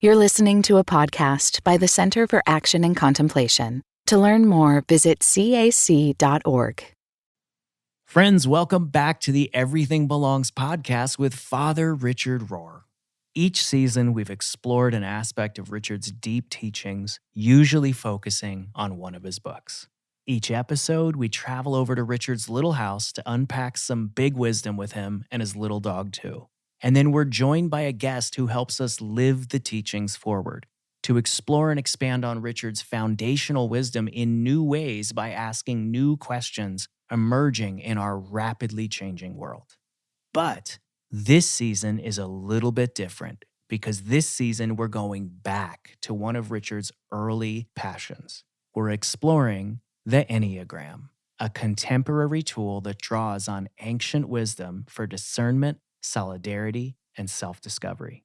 You're listening to a podcast by the Center for Action and Contemplation. To learn more, visit cac.org. Friends, welcome back to the Everything Belongs podcast with Father Richard Rohr. Each season, we've explored an aspect of Richard's deep teachings, usually focusing on one of his books. Each episode, we travel over to Richard's little house to unpack some big wisdom with him and his little dog, too. And then we're joined by a guest who helps us live the teachings forward, to explore and expand on Richard's foundational wisdom in new ways by asking new questions emerging in our rapidly changing world. But this season is a little bit different because this season we're going back to one of Richard's early passions. We're exploring the Enneagram, a contemporary tool that draws on ancient wisdom for discernment, solidarity, and self-discovery.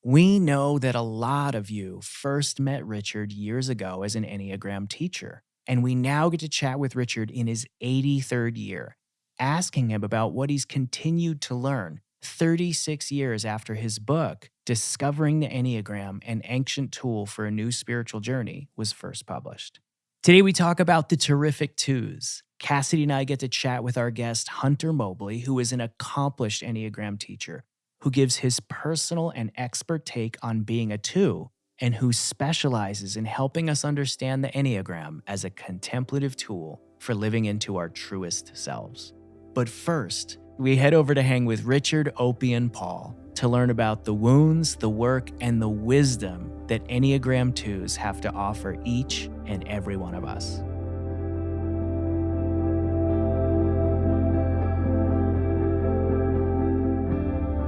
We know that a lot of you first met Richard years ago as an Enneagram teacher, and we now get to chat with Richard in his 83rd year, asking him about what he's continued to learn 36 years after his book, Discovering the Enneagram, an Ancient Tool for a New Spiritual Journey, was first published. Today we talk about the terrific twos. Cassidy and I get to chat with our guest, Hunter Mobley, who is an accomplished Enneagram teacher, who gives his personal and expert take on being a two, and who specializes in helping us understand the Enneagram as a contemplative tool for living into our truest selves. But first, we head over to hang with Richard, Opie, and Paul to learn about the wounds, the work, and the wisdom that Enneagram 2s have to offer each and every one of us.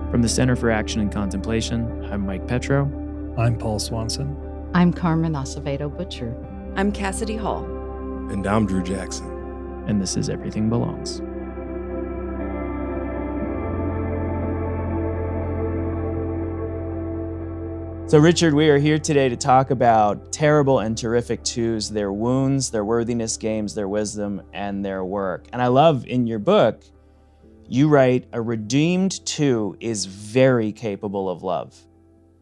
From the Center for Action and Contemplation, I'm Mike Petro. I'm Paul Swanson. I'm Carmen Acevedo Butcher. I'm Cassidy Hall. And I'm Drew Jackson. And this is Everything Belongs. So, Richard, we are here today to talk about terrible and terrific twos, their wounds, their worthiness games, their wisdom, and their work. And I love in your book, you write, a redeemed two is very capable of love.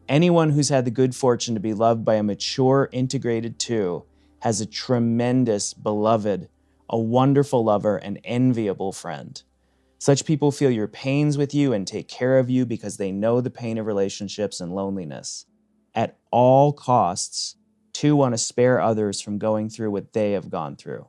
Anyone who's had the good fortune to be loved by a mature, integrated two has a tremendous beloved, a wonderful lover, an enviable friend. Such people feel your pains with you and take care of you because they know the pain of relationships and loneliness. At all costs, two want to spare others from going through what they have gone through.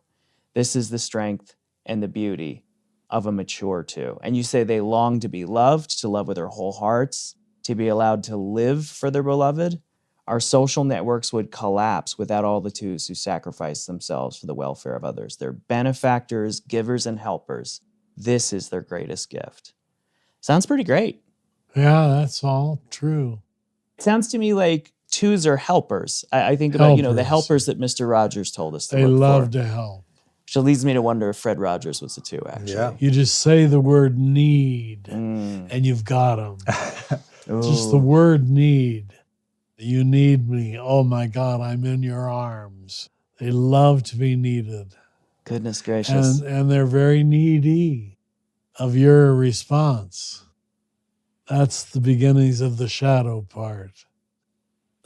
This is the strength and the beauty of a mature two. And you say they long to be loved, to love with their whole hearts, to be allowed to live for their beloved. Our social networks would collapse without all the twos who sacrifice themselves for the welfare of others. They're benefactors, givers, and helpers. This is their greatest gift. Sounds pretty great. Yeah, that's all true. It sounds to me like twos are helpers. I think about, the helpers that Mr. Rogers told us to They look love for. to help. Which leads me to wonder if Fred Rogers was a two, actually. Yeah. You just say the word need and you've got them. Just the word need. You need me. Oh my God, I'm in your arms. They love to be needed. Goodness gracious. And they're very needy of your response. That's the beginnings of the shadow part.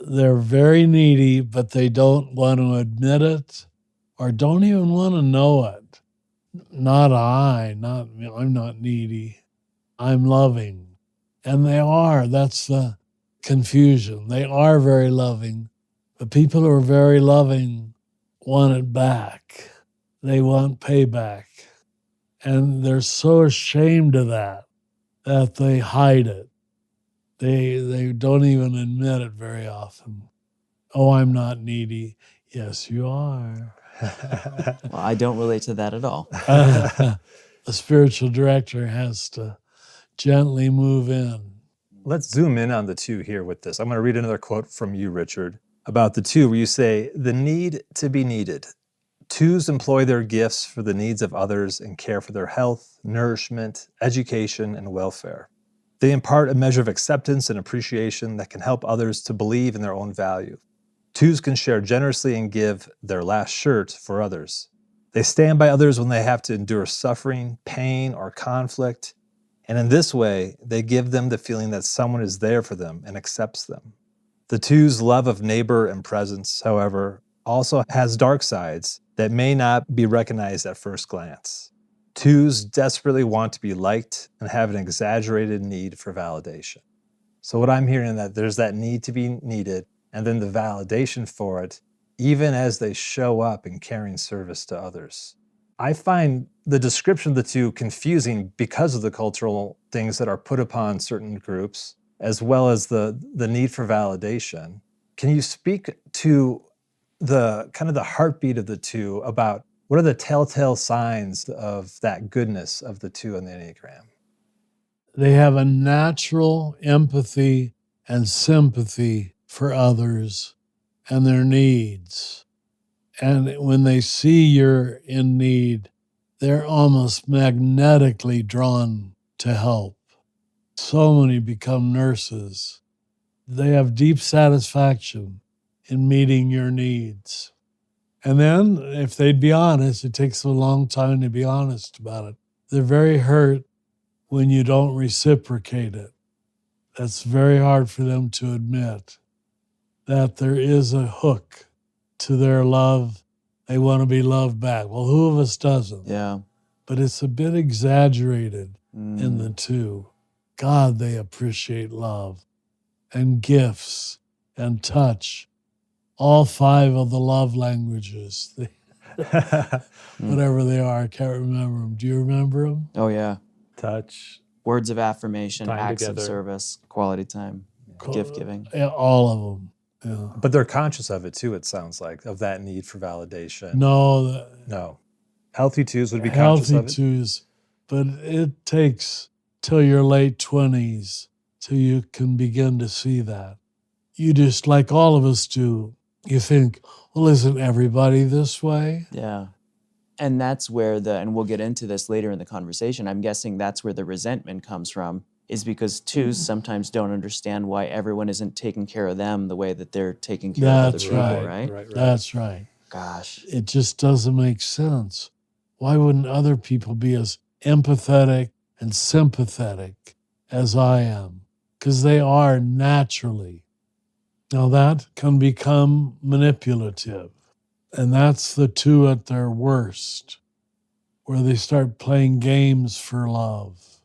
They're very needy, but they don't want to admit it or don't even want to know it. I'm not needy. I'm loving. And they are. That's the confusion. They are very loving. But people who are very loving want it back. They want payback. And they're so ashamed of that they hide it. They don't even admit it very often. Oh, I'm not needy. Yes, you are. Well, I don't relate to that at all. A spiritual director has to gently move in. Let's zoom in on the two here with this. I'm going to read another quote from you, Richard, about the two, where you say, "The need to be needed. Twos employ their gifts for the needs of others and care for their health, nourishment, education, and welfare. They impart a measure of acceptance and appreciation that can help others to believe in their own value. Twos can share generously and give their last shirt for others. They stand by others when they have to endure suffering, pain, or conflict. And in this way, they give them the feeling that someone is there for them and accepts them. The two's love of neighbor and presence, however, also has dark sides that may not be recognized at first glance. Twos desperately want to be liked and have an exaggerated need for validation. So what I'm hearing, that there's that need to be needed, and then the validation for it, even as they show up in caring service to others. I find the description of the two confusing because of the cultural things that are put upon certain groups, as well as the need for validation. Can you speak to the kind of the heartbeat of the two, about what are the telltale signs of that goodness of the two in the Enneagram? They have a natural empathy and sympathy for others and their needs. And when they see you're in need, they're almost magnetically drawn to help. So many become nurses. They have deep satisfaction in meeting your needs. And then, if they'd be honest, it takes a long time to be honest about it. They're very hurt when you don't reciprocate it. That's very hard for them to admit, that there is a hook to their love. They want to be loved back. Well, who of us doesn't? Yeah. But it's a bit exaggerated in the two. God, they appreciate love and gifts and touch. All 5 of the love languages, whatever they are, I can't remember them. Do you remember them? Oh, yeah. Touch. Words of affirmation, Time acts together. of service, quality time, gift giving. Yeah, all of them. Yeah. But they're conscious of it too, it sounds like, of that need for validation. No, Healthy twos would be conscious healthy of it. twos, but it takes till your late 20s till you can begin to see that. You just, like all of us do, you think, well, isn't everybody this way? Yeah. And that's where and we'll get into this later in the conversation, I'm guessing that's where the resentment comes from, is because twos sometimes don't understand why everyone isn't taking care of them the way that they're taking care of other That's people, right. right? That's right. Gosh. It just doesn't make sense. Why wouldn't other people be as empathetic and sympathetic as I am? Because they are naturally. Now that can become manipulative. And that's the two at their worst, where they start playing games for love,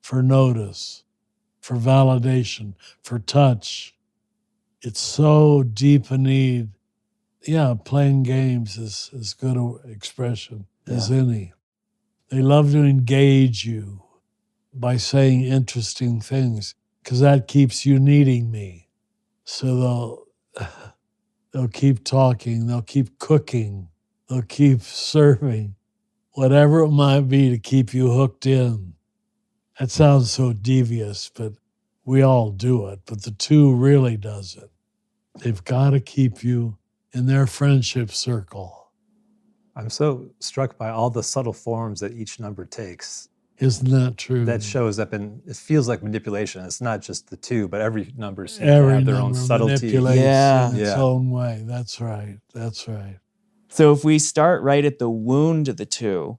for notice, for validation, for touch. It's so deep a need. Yeah, playing games is as good an expression as any. They love to engage you by saying interesting things, because that keeps you needing me. So they'll keep talking, they'll keep cooking, they'll keep serving, whatever it might be to keep you hooked in. That sounds so devious, but we all do it. But the two really does it. They've got to keep you in their friendship circle. I'm so struck by all the subtle forms that each number takes. Isn't that true? That shows up in, it feels like manipulation. It's not just the two, but every number seems to Every have their own number subtlety. manipulates in its Yeah. own way. That's right. That's right. So if we start right at the wound of the two,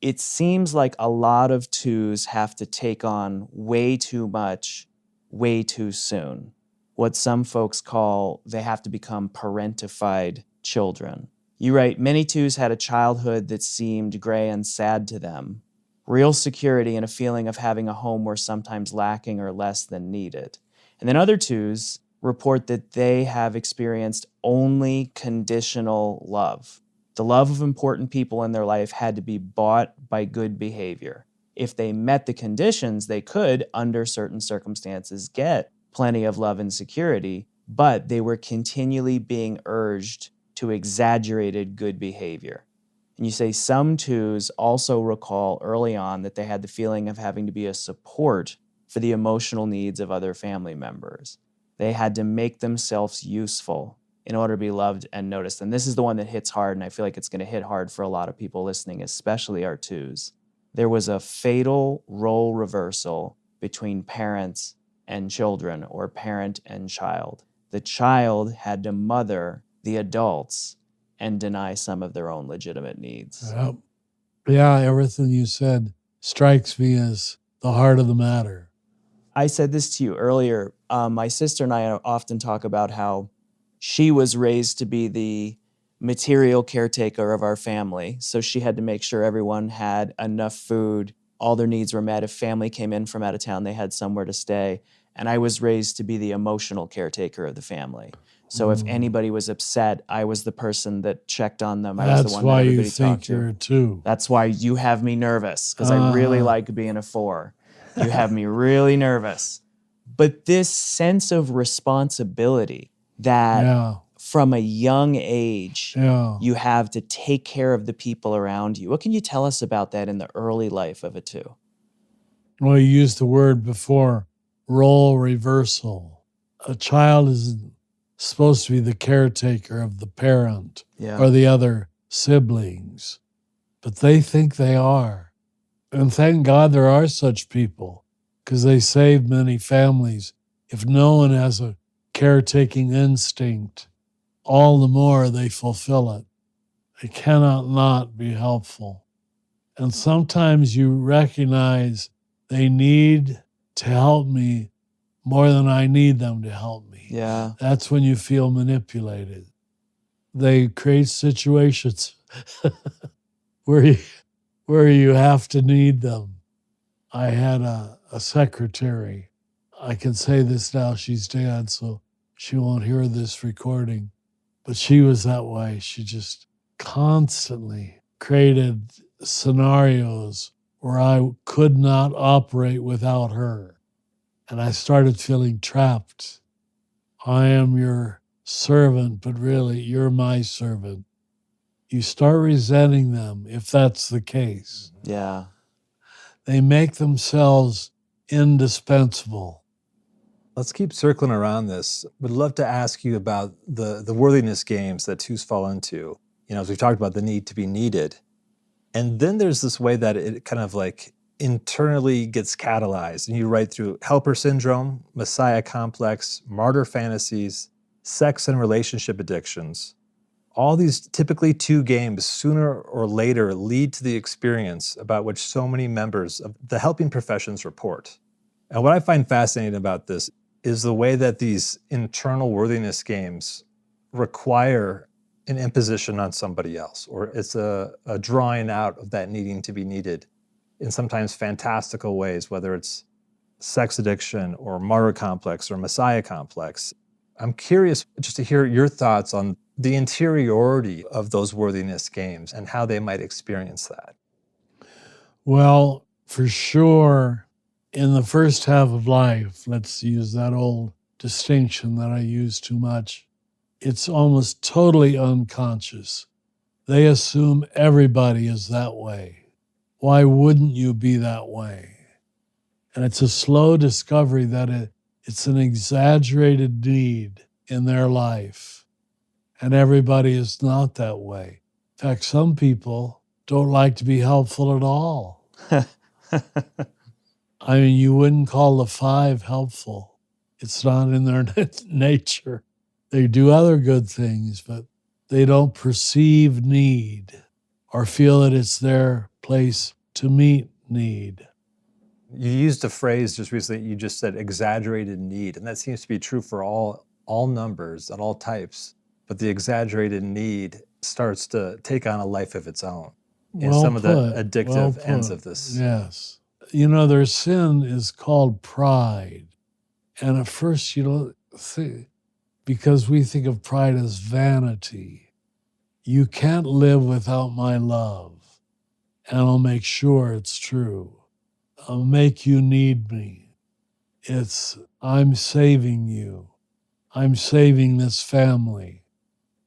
it seems like a lot of twos have to take on way too much, way too soon. What some folks call, they have to become parentified children. You write, many twos had a childhood that seemed gray and sad to them. Real security and a feeling of having a home were sometimes lacking or less than needed. And then other twos report that they have experienced only conditional love. The love of important people in their life had to be bought by good behavior. If they met the conditions, they could, under certain circumstances, get plenty of love and security, but they were continually being urged to exaggerated good behavior. And you say some twos also recall early on that they had the feeling of having to be a support for the emotional needs of other family members. They had to make themselves useful in order to be loved and noticed. And this is the one that hits hard, and I feel like it's going to hit hard for a lot of people listening, especially our twos. There was a fatal role reversal between parents and children, or parent and child. The child had to mother the adults and deny some of their own legitimate needs. Yeah, everything you said strikes me as the heart of the matter. I said this to you earlier. My sister and I often talk about how she was raised to be the material caretaker of our family. So she had to make sure everyone had enough food, all their needs were met. If family came in from out of town, they had somewhere to stay. And I was raised to be the emotional caretaker of the family. So if anybody was upset, I was the person that checked on them. I was That's the one why that you everybody think talked you're to. a 2. That's why you have me nervous, because I really like being a 4. You have me really nervous. But this sense of responsibility that Yeah. from a young age, Yeah. you have to take care of the people around you. What can you tell us about that in the early life of a 2? Well, you used the word before, role reversal. A child is supposed to be the caretaker of the parent or the other siblings, but they think they are. And thank God there are such people, because they save many families. If no one has a caretaking instinct, all the more they fulfill it. It cannot not be helpful. And sometimes you recognize they need to help me more than I need them to help me. Yeah. That's when you feel manipulated. They create situations where you have to need them. I had a secretary. I can say this now, she's dead, so she won't hear this recording. But she was that way. She just constantly created scenarios where I could not operate without her. And I started feeling trapped. I am your servant, but really you're my servant. You start resenting them if that's the case. Yeah. They make themselves indispensable. Let's keep circling around this. Would love to ask you about the worthiness games that 2s fall into. As we've talked about the need to be needed. And then there's this way that it kind of like internally gets catalyzed. And you write through helper syndrome, messiah complex, martyr fantasies, sex and relationship addictions. All these typically 2 games sooner or later lead to the experience about which so many members of the helping professions report. And what I find fascinating about this is the way that these internal worthiness games require an imposition on somebody else, or it's a drawing out of that needing to be needed in sometimes fantastical ways, whether it's sex addiction or martyr complex or messiah complex. I'm curious just to hear your thoughts on the interiority of those worthiness games and how they might experience that. Well, for sure, in the first half of life, let's use that old distinction that I use too much, it's almost totally unconscious. They assume everybody is that way. Why wouldn't you be that way? And it's a slow discovery that it's an exaggerated need in their life. And everybody is not that way. In fact, some people don't like to be helpful at all. I mean, you wouldn't call the 5 helpful. It's not in their nature. They do other good things, but they don't perceive need or feel that it's their place to meet need. You used a phrase just recently, you just said exaggerated need, and that seems to be true for all numbers and all types. But the exaggerated need starts to take on a life of its own in some of the addictive ends of this. Yes. Their sin is called pride. And at first, because we think of pride as vanity, you can't live without my love. And I'll make sure it's true. I'll make you need me. It's, I'm saving you. I'm saving this family.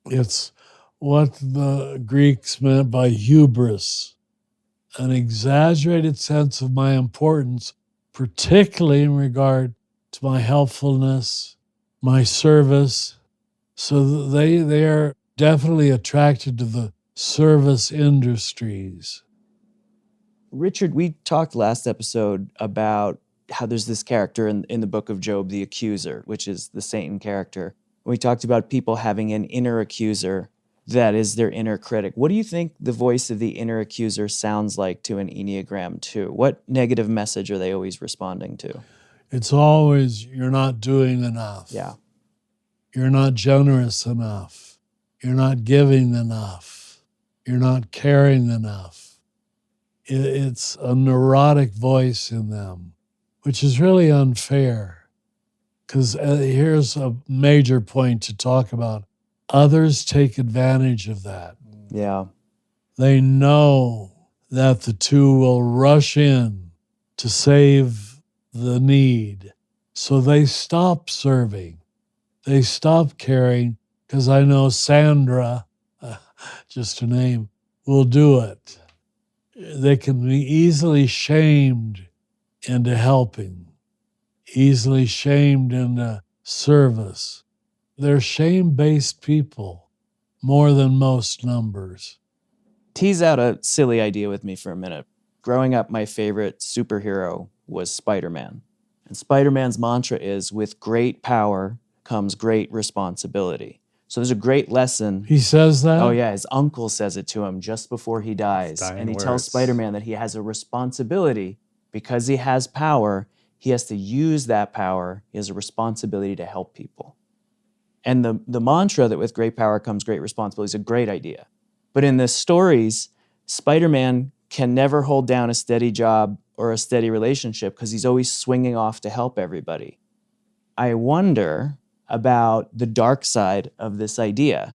It's what the Greeks meant by hubris, an exaggerated sense of my importance, particularly in regard to my helpfulness, my service. So they are definitely attracted to the service industries. Richard, we talked last episode about how there's this character in the book of Job, the accuser, which is the Satan character. We talked about people having an inner accuser that is their inner critic. What do you think the voice of the inner accuser sounds like to an Enneagram 2? What negative message are they always responding to? It's always, you're not doing enough. Yeah. You're not generous enough. You're not giving enough. You're not caring enough. It's a neurotic voice in them, which is really unfair. Because here's a major point to talk about. Others take advantage of that. Yeah. They know that the two will rush in to save the need. So they stop serving. They stop caring because I know Sandra, just a name, will do it. They can be easily shamed into helping, easily shamed into service. They're shame-based people more than most numbers. Tease out a silly idea with me for a minute. Growing up, my favorite superhero was Spider-Man. And Spider-Man's mantra is, with great power comes great responsibility. So there's a great lesson. He says that? Oh yeah, his uncle says it to him just before he dies. Dying And he words. tells Spider-Man that he has a responsibility. Because he has power, he has to use that power. He has a responsibility to help people. And the mantra that with great power comes great responsibility is a great idea. But in the stories, Spider-Man can never hold down a steady job or a steady relationship because he's always swinging off to help everybody. I wonder about the dark side of this idea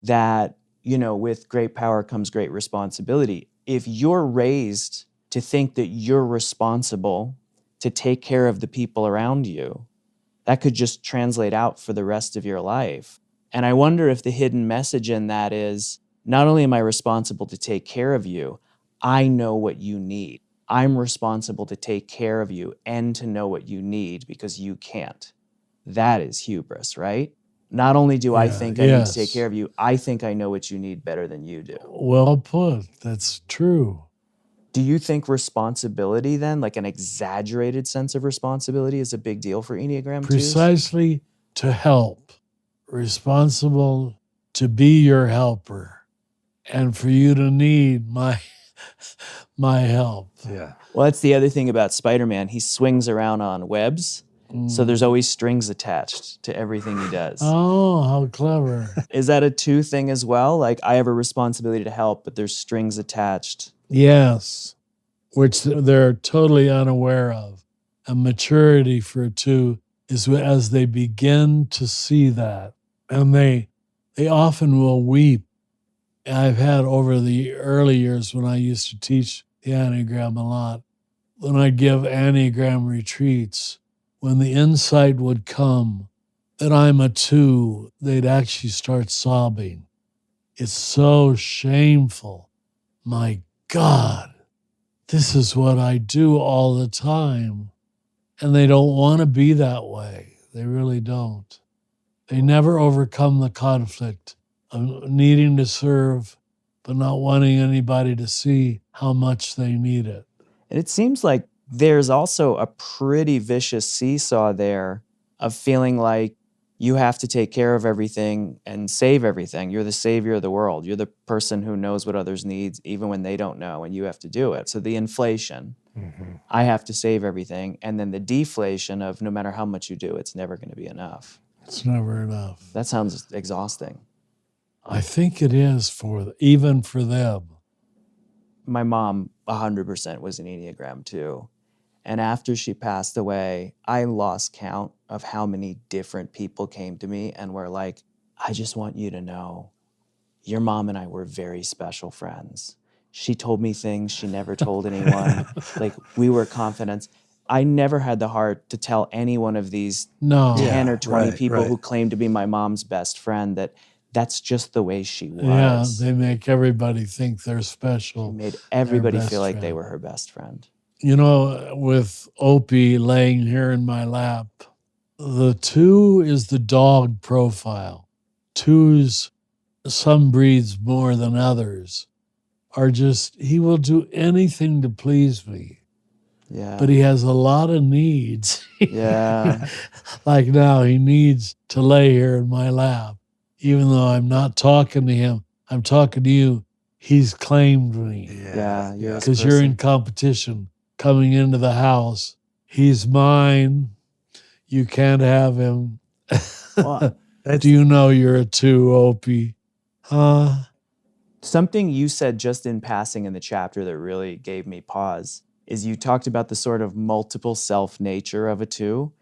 that, with great power comes great responsibility. If you're raised to think that you're responsible to take care of the people around you, that could just translate out for the rest of your life. And I wonder if the hidden message in that is, not only am I responsible to take care of you, I know what you need. I'm responsible to take care of you and to know what you need because you can't. That is hubris, right? Not only do I think I need to take care of you, I think I know what you need better than you do. Well put. That's true. Do you think responsibility then, like an exaggerated sense of responsibility, is a big deal for Enneagram 2s? Precisely to help. Responsible to be your helper. And for you to need my help. Yeah. Well, that's the other thing about Spider-Man. He swings around on webs, so there's always strings attached to everything he does. Oh, how clever. Is that a 2 thing as well? Like, I have a responsibility to help, but there's strings attached. Yes, which they're totally unaware of. And maturity for a 2 is as they begin to see that. And they often will weep. I've had over the early years when I used to teach the Enneagram a lot, when I give Enneagram retreats, when the insight would come that I'm a 2, they'd actually start sobbing. It's so shameful. My God, this is what I do all the time. And they don't want to be that way. They really don't. They never overcome the conflict of needing to serve, but not wanting anybody to see how much they need it. And it seems like there's also a pretty vicious seesaw there of feeling like you have to take care of everything and save everything. You're the savior of the world. You're the person who knows what others need, even when they don't know, and you have to do it. So the inflation, I have to save everything, and then the deflation of no matter how much you do, it's never going to be enough. It's never enough. That sounds exhausting. I think it is even for them. My mom, 100% was an Enneagram too. And after she passed away, I lost count of how many different people came to me and were like, I just want you to know, your mom and I were very special friends. She told me things she never told anyone. Like, we were confidants. I never had the heart to tell any one of these 10 or 20 people who claimed to be my mom's best friend that that's just the way she was. Yeah, they make everybody think they're special. She made everybody feel like they were her best friend. You know, with Opie laying here in my lap, the 2 is the dog profile. 2s, some breeds more than others, are just, he will do anything to please me. Yeah. But he has a lot of needs. Yeah. Like now, he needs to lay here in my lap. Even though I'm not talking to him, I'm talking to you, he's claimed me. Yeah. Because you're in competition coming into the house He's mine. You can't have him. Well, Do you know you're a 2, Opie? Huh? something you said just in passing in the chapter that really gave me pause is you talked about the sort of multiple self nature of a 2.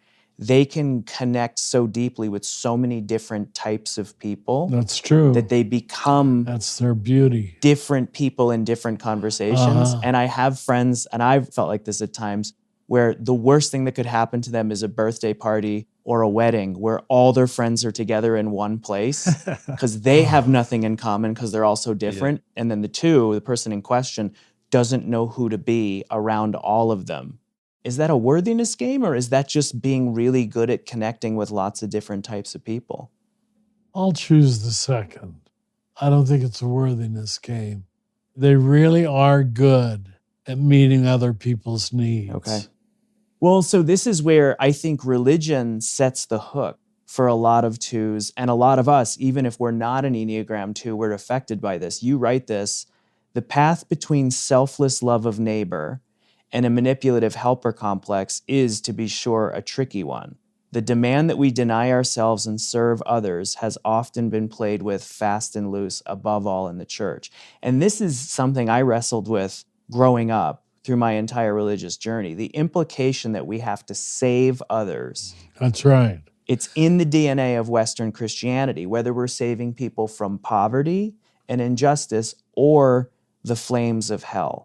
They can connect so deeply with so many different types of people That's true. that they become That's their beauty. different people in different conversations. Uh-huh. And I have friends, and I've felt like this at times, where the worst thing that could happen to them is a birthday party or a wedding where all their friends are together in one place because they have nothing in common because they're all so different. And then the person in question, doesn't know who to be around all of them. Is that a worthiness game, or is that just being really good at connecting with lots of different types of people? I'll choose the second. I don't think it's a worthiness game. They really are good at meeting other people's needs. Okay. Well, so this is where I think religion sets the hook for a lot of 2s and a lot of us, even if we're not an Enneagram 2, we're affected by this. You write this, the path between selfless love of neighbor and a manipulative helper complex is, to be sure, a tricky one. The demand that we deny ourselves and serve others has often been played with fast and loose, above all in the church. And this is something I wrestled with growing up through my entire religious journey. The implication that we have to save others. That's right. It's in the DNA of Western Christianity, whether we're saving people from poverty and injustice or the flames of hell.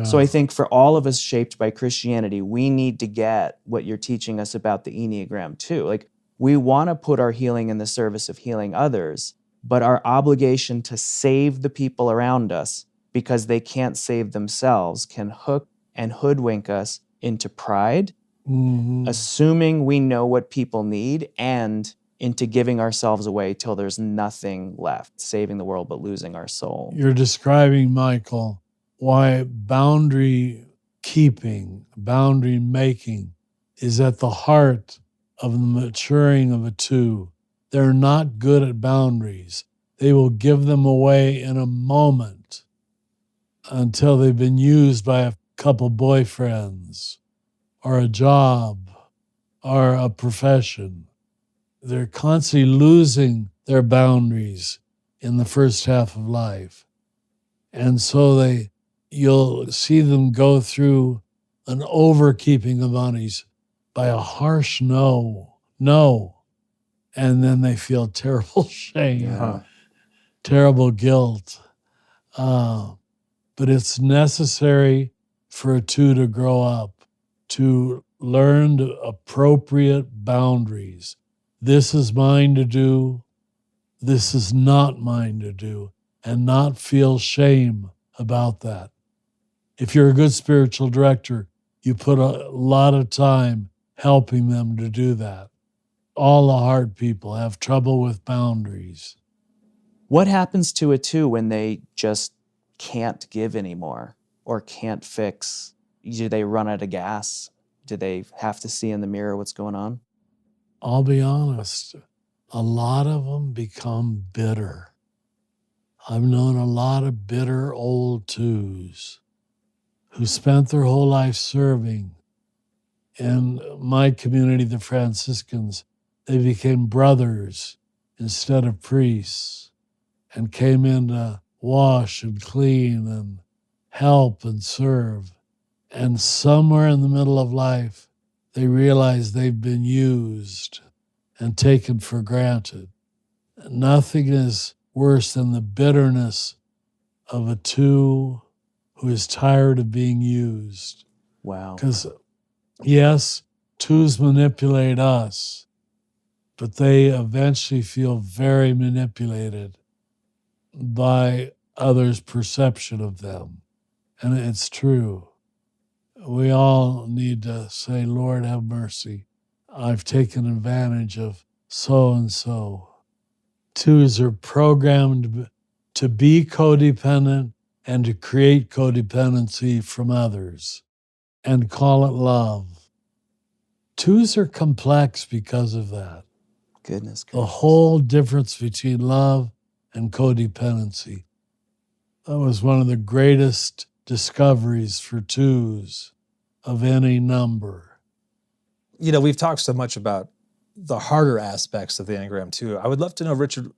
So I think for all of us shaped by Christianity, we need to get what you're teaching us about the Enneagram too. Like, we want to put our healing in the service of healing others, but our obligation to save the people around us because they can't save themselves can hook and hoodwink us into pride, assuming we know what people need, and into giving ourselves away till there's nothing left, saving the world but losing our soul. You're describing, Michael, why boundary keeping, boundary making is at the heart of the maturing of a 2. They're not good at boundaries. They will give them away in a moment until they've been used by a couple boyfriends or a job or a profession. They're constantly losing their boundaries in the first half of life. And so you'll see them go through an overkeeping of boundaries by a harsh no. And then they feel terrible shame, terrible guilt. But it's necessary for a 2 to grow up, to learn appropriate boundaries. This is mine to do. This is not mine to do, and not feel shame about that. If you're a good spiritual director, you put a lot of time helping them to do that. All the hard people have trouble with boundaries. What happens to a 2 when they just can't give anymore or can't fix? Do they run out of gas? Do they have to see in the mirror what's going on? I'll be honest, a lot of them become bitter. I've known a lot of bitter old 2s who spent their whole life serving. In my community, the Franciscans, they became brothers instead of priests and came in to wash and clean and help and serve. And somewhere in the middle of life, they realize they've been used and taken for granted. Nothing is worse than the bitterness of a 2 who is tired of being used. Wow. Because, yes, 2s manipulate us, but they eventually feel very manipulated by others' perception of them. And it's true. We all need to say, Lord, have mercy. I've taken advantage of so-and-so. 2s are programmed to be codependent and to create codependency from others and call it love. 2s are complex because of that. Goodness The gracious. whole difference between love and codependency. That was one of the greatest discoveries for 2s of any number. We've talked so much about the harder aspects of the Enneagram 2. I would love to know, Richard,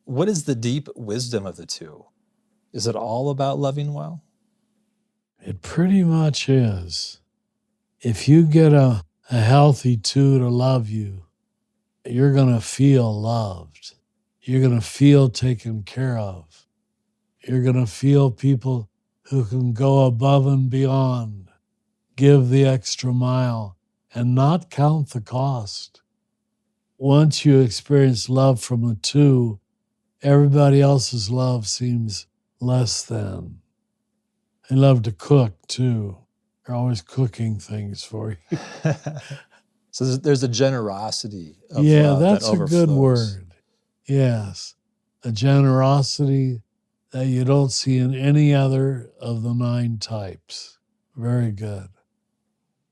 what is the deep wisdom of the 2? Is it all about loving well? It pretty much is. If you get a healthy 2 to love you, you're going to feel loved. You're going to feel taken care of. You're going to feel people who can go above and beyond, give the extra mile, and not count the cost. Once you experience love from a 2, everybody else's love seems less than. They love to cook, too. They're always cooking things for you. So there's a generosity of Yeah, love that's that a overflows. good word. Yes. A generosity that you don't see in any other of the 9 types. Very good.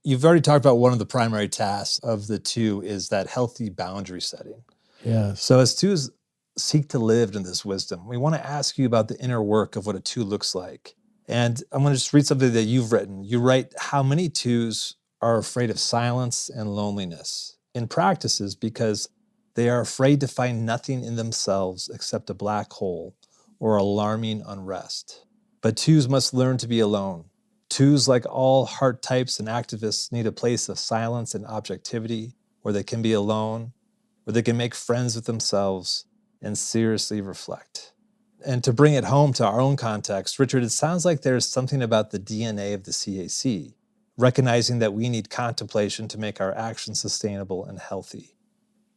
You've already talked about one of the primary tasks of the 2 is that healthy boundary setting. Yes. So as 2s seek to live in this wisdom, we want to ask you about the inner work of what a 2 looks like. And I'm going to just read something that you've written. You write how many 2s are afraid of silence and loneliness in practices because they are afraid to find nothing in themselves except a black hole or alarming unrest. But 2s must learn to be alone. 2s, like all heart types and activists, need a place of silence and objectivity where they can be alone, where they can make friends with themselves and seriously reflect. And to bring it home to our own context, Richard, it sounds like there's something about the DNA of the CAC, recognizing that we need contemplation to make our actions sustainable and healthy.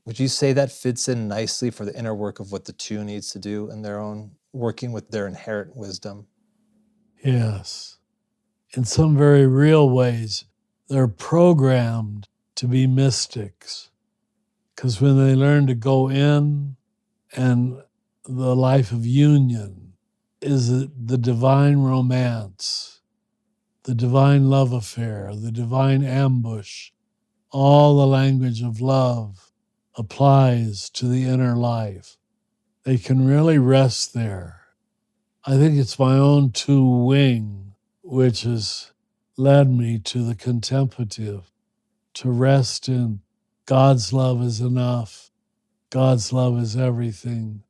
Would you say that fits in nicely for the inner work of what the 2 needs to do in their own working with their inherent wisdom? Yes. In some very real ways, they're programmed to be mystics. Because when they learn to go in, and the life of union is the divine romance, the divine love affair, the divine ambush. All the language of love applies to the inner life. They can really rest there. I think it's my own 2 wing, which has led me to the contemplative, to rest in God's love is enough. God's love is everything.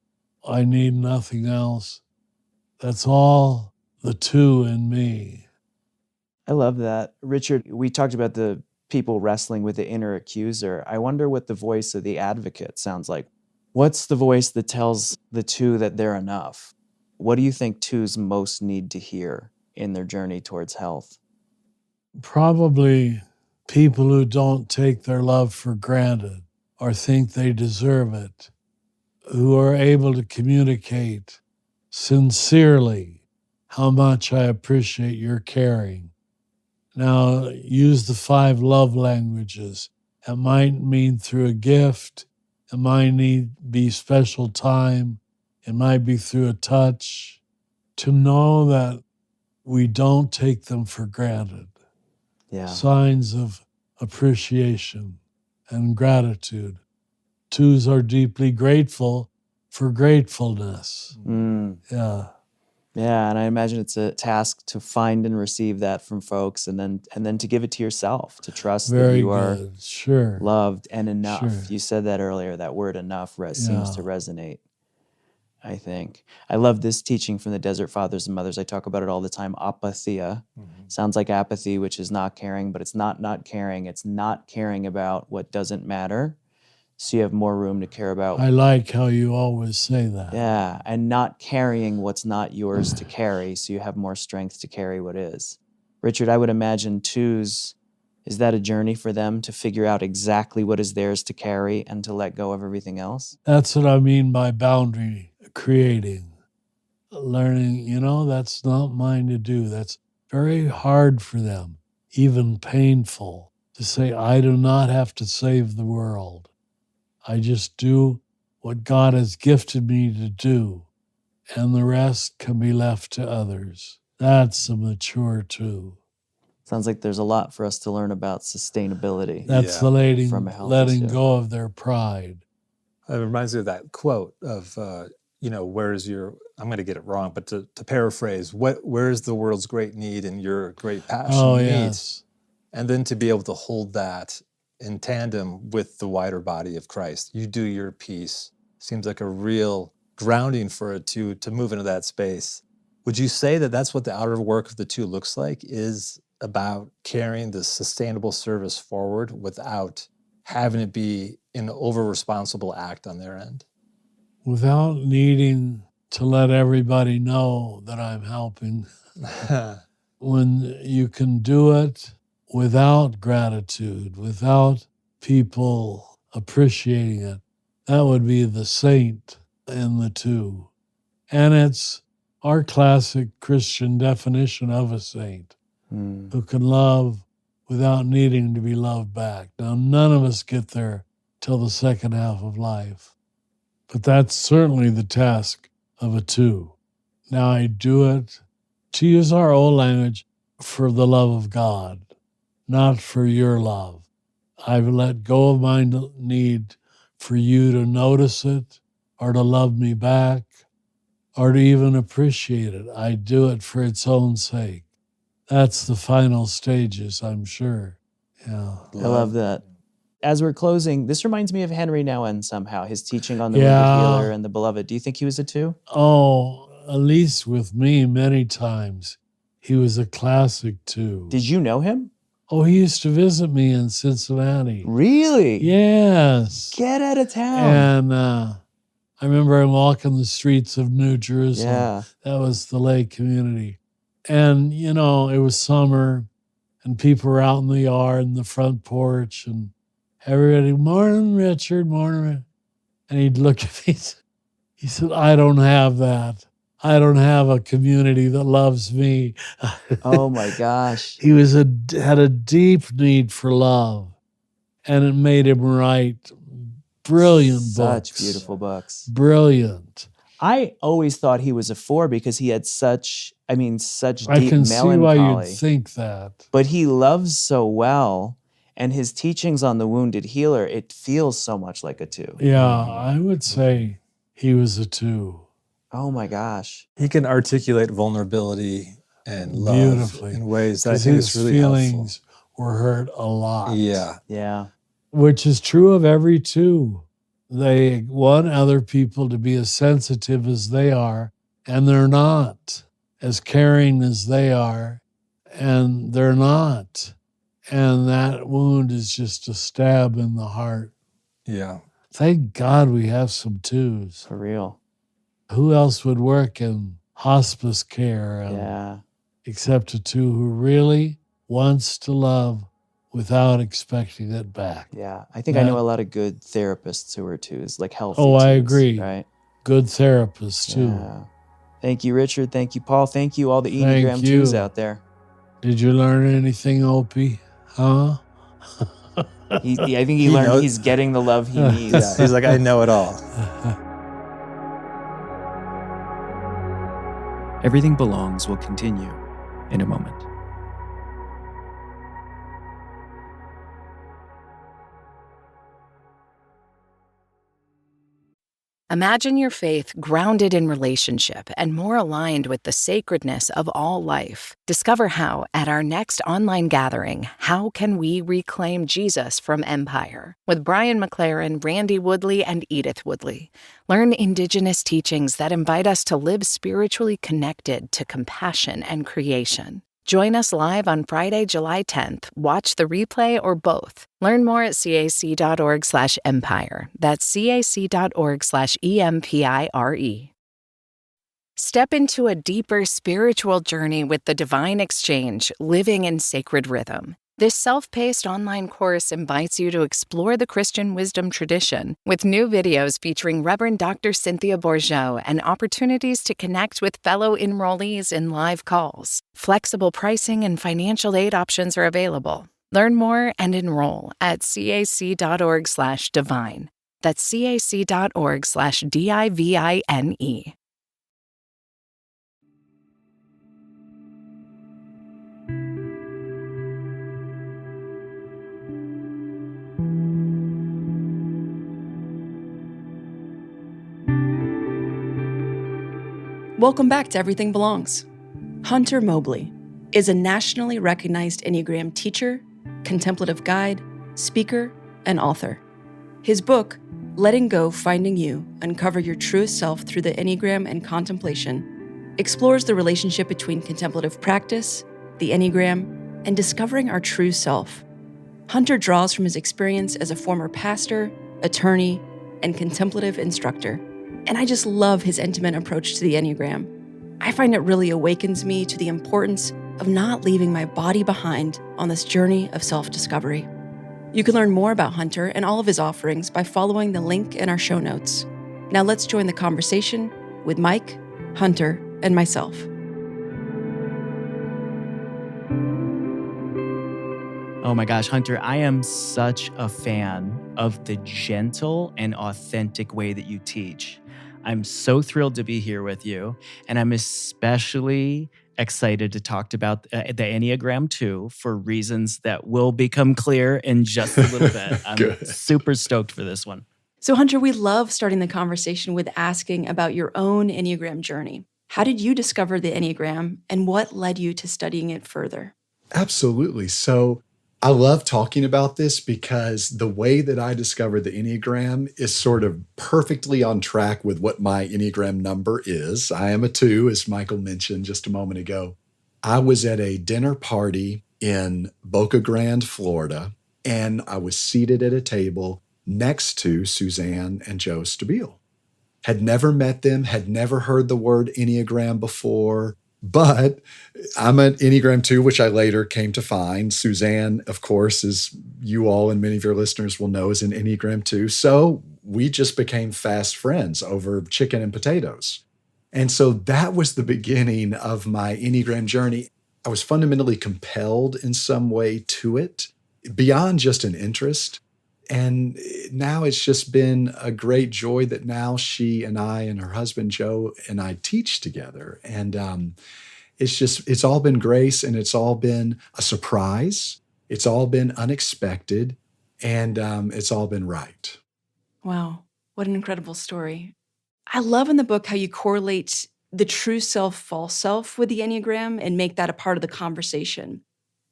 I need nothing else. That's all the 2 in me. I love that. Richard, we talked about the people wrestling with the inner accuser. I wonder what the voice of the advocate sounds like. What's the voice that tells the 2 that they're enough? What do you think 2s most need to hear in their journey towards health? Probably people who don't take their love for granted or think they deserve it, who are able to communicate sincerely how much I appreciate your caring. Now, use the 5 love languages. It might mean through a gift. It might be special time. It might be through a touch. To know that we don't take them for granted. Yeah. Signs of appreciation and gratitude. 2s are deeply grateful for gratefulness. Yeah. Yeah, and I imagine it's a task to find and receive that from folks, and then to give it to yourself, to trust that Very you are good. Sure. loved and enough. Sure. You said that earlier. That word "enough" seems to Yeah. resonate. I think I love this teaching from the Desert Fathers and Mothers. I talk about it all the time. Apathia sounds like apathy, which is not caring, but it's not caring. It's not caring about what doesn't matter. So you have more room to care about. I like how you always say that. Yeah, and not carrying what's not yours to carry, so you have more strength to carry what is. Richard, I would imagine 2s, is that a journey for them to figure out exactly what is theirs to carry and to let go of everything else? That's what I mean by boundary creating. Learning, that's not mine to do. That's very hard for them, even painful, to say, I do not have to save the world. I just do what God has gifted me to do, and the rest can be left to others. That's a mature 2. Sounds like there's a lot for us to learn about sustainability. That's the letting go of their pride. It reminds me of that quote of, where's your, I'm going to get it wrong, but to paraphrase, where's the world's great need and your great passion meet? Yes. And then to be able to hold that in tandem with the wider body of Christ. You do your piece. Seems like a real grounding for a two to move into that space. Would you say that that's what the outer work of the two looks like, is about carrying the sustainable service forward without having it be an over-responsible act on their end? Without needing to let everybody know that I'm helping. When you can do it without gratitude, without people appreciating it, that would be the saint in the two. And it's our classic Christian definition of a saint, who can love without needing to be loved back. Now, none of us get there till the second half of life, but that's certainly the task of a two. Now, I do it, to use our old language, for the love of God, not for your love. I've let go of my need for you to notice it or to love me back or to even appreciate it. I do it for its own sake. That's the final stages, I'm sure. Yeah. I love that. As we're closing, this reminds me of Henry Nouwen somehow, his teaching on the wounded healer and the beloved. Do you think he was a two? Oh, at least with me, many times. He was a classic two. Did you know him? Oh, he used to visit me in Cincinnati. Really? Yes. Get out of town. And I remember him walking the streets of New Jerusalem. Yeah. That was the lay community. And, you know, it was summer and people were out in the yard and the front porch and everybody, morning, Richard, morning. And he'd look at me. He said, I don't have that. I don't have a community that loves me. Oh my gosh. He had a deep need for love, and it made him write brilliant books. Such beautiful books. Brilliant. I always thought he was a four because he had such deep melancholy. I can see why you'd think that. But he loves so well, and his teachings on the wounded healer, it feels so much like a two. Yeah, I would say he was a two. Oh my gosh. He can articulate vulnerability and love Beautifully. in ways that I think is really helpful. His feelings were hurt a lot. Yeah. Yeah. Which is true of every two. They want other people to be as sensitive as they are, and they're not. As caring as they are, and they're not. And that wound is just a stab in the heart. Yeah. Thank God we have some twos. For real. Who else would work in hospice care except a two who really wants to love without expecting it back? Yeah. I think I know a lot of good therapists who are twos, like healthy Oh, twos, I agree. Right? Good therapists, too. Yeah. Thank you, Richard. Thank you, Paul. Thank you, all the Thank Enneagram you. twos out there. Did you learn anything, Opie? Huh? I think he learned he's getting the love he needs. Yeah. He's like, I know it all. Everything Belongs will continue in a moment. Imagine your faith grounded in relationship and more aligned with the sacredness of all life. Discover how at our next online gathering, How Can We Reclaim Jesus from Empire? With Brian McLaren, Randy Woodley, and Edith Woodley. Learn Indigenous teachings that invite us to live spiritually connected to compassion and creation. Join us live on Friday, July 10th. Watch the replay or both. Learn more at cac.org/empire. That's cac.org/EMPIRE. Step into a deeper spiritual journey with the Divine Exchange, Living in Sacred Rhythm. This self-paced online course invites you to explore the Christian wisdom tradition with new videos featuring Reverend Dr. Cynthia Bourgeau and opportunities to connect with fellow enrollees in live calls. Flexible pricing and financial aid options are available. Learn more and enroll at cac.org/divine. That's cac.org/DIVINE. Welcome back to Everything Belongs. Hunter Mobley is a nationally recognized Enneagram teacher, contemplative guide, speaker, and author. His book, Letting Go, Finding You, Uncover Your Truest Self Through the Enneagram and Contemplation, explores the relationship between contemplative practice, the Enneagram, and discovering our true self. Hunter draws from his experience as a former pastor, attorney, and contemplative instructor. And I just love his intimate approach to the Enneagram. I find it really awakens me to the importance of not leaving my body behind on this journey of self-discovery. You can learn more about Hunter and all of his offerings by following the link in our show notes. Now let's join the conversation with Mike, Hunter, and myself. Oh my gosh, Hunter, I am such a fan of the gentle and authentic way that you teach. I'm so thrilled to be here with you, and I'm especially excited to talk about the Enneagram 2 for reasons that will become clear in just a little bit. I'm super stoked for this one. So Hunter, we love starting the conversation with asking about your own Enneagram journey. How did you discover the Enneagram, and what led you to studying it further? Absolutely. So I love talking about this because the way that I discovered the Enneagram is sort of perfectly on track with what my Enneagram number is. I am a 2, as Michael mentioned just a moment ago. I was at a dinner party in Boca Grande, Florida, and I was seated at a table next to Suzanne and Joe Stabile. Had never met them, had never heard the word Enneagram before, but I'm an Enneagram 2, which I later came to find. Suzanne, of course, as you all and many of your listeners will know, is an Enneagram 2. So we just became fast friends over chicken and potatoes. And so that was the beginning of my Enneagram journey. I was fundamentally compelled in some way to it, beyond just an interest. And now it's just been a great joy that now she and I and her husband, Joe, and I teach together. And it's all been grace, and it's all been a surprise. It's all been unexpected, and it's all been right. Wow, what an incredible story. I love in the book how you correlate the true self, false self with the Enneagram and make that a part of the conversation.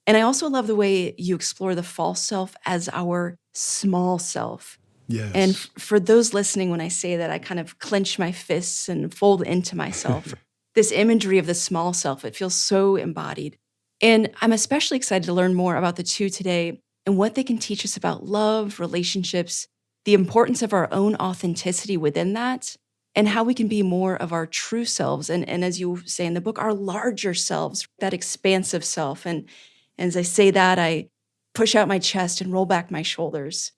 And I also love the way you explore the false self as our small self. Yes. And for those listening, when I say that, I kind of clench my fists and fold into myself. This imagery of the small self, it feels so embodied. And I'm especially excited to learn more about the 2 today and what they can teach us about love, relationships, the importance of our own authenticity within that, and how we can be more of our true selves. And as you say in the book, our larger selves, that expansive self. And as I say that, I push out my chest and roll back my shoulders.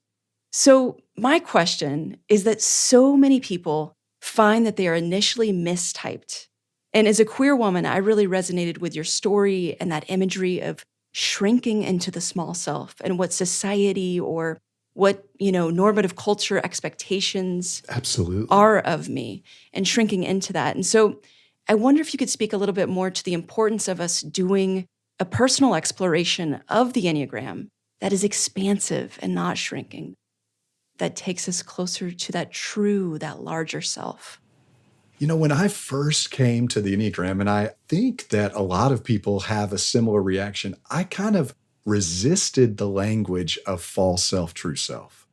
So my question is that so many people find that they are initially mistyped. And as a queer woman, I really resonated with your story and that imagery of shrinking into the small self and what society or what, normative culture expectations Absolutely are of me, and shrinking into that. And so I wonder if you could speak a little bit more to the importance of us doing a personal exploration of the Enneagram that is expansive and not shrinking, that takes us closer to that larger self. When I first came to the Enneagram, and I think that a lot of people have a similar reaction, I kind of resisted the language of false self, true self.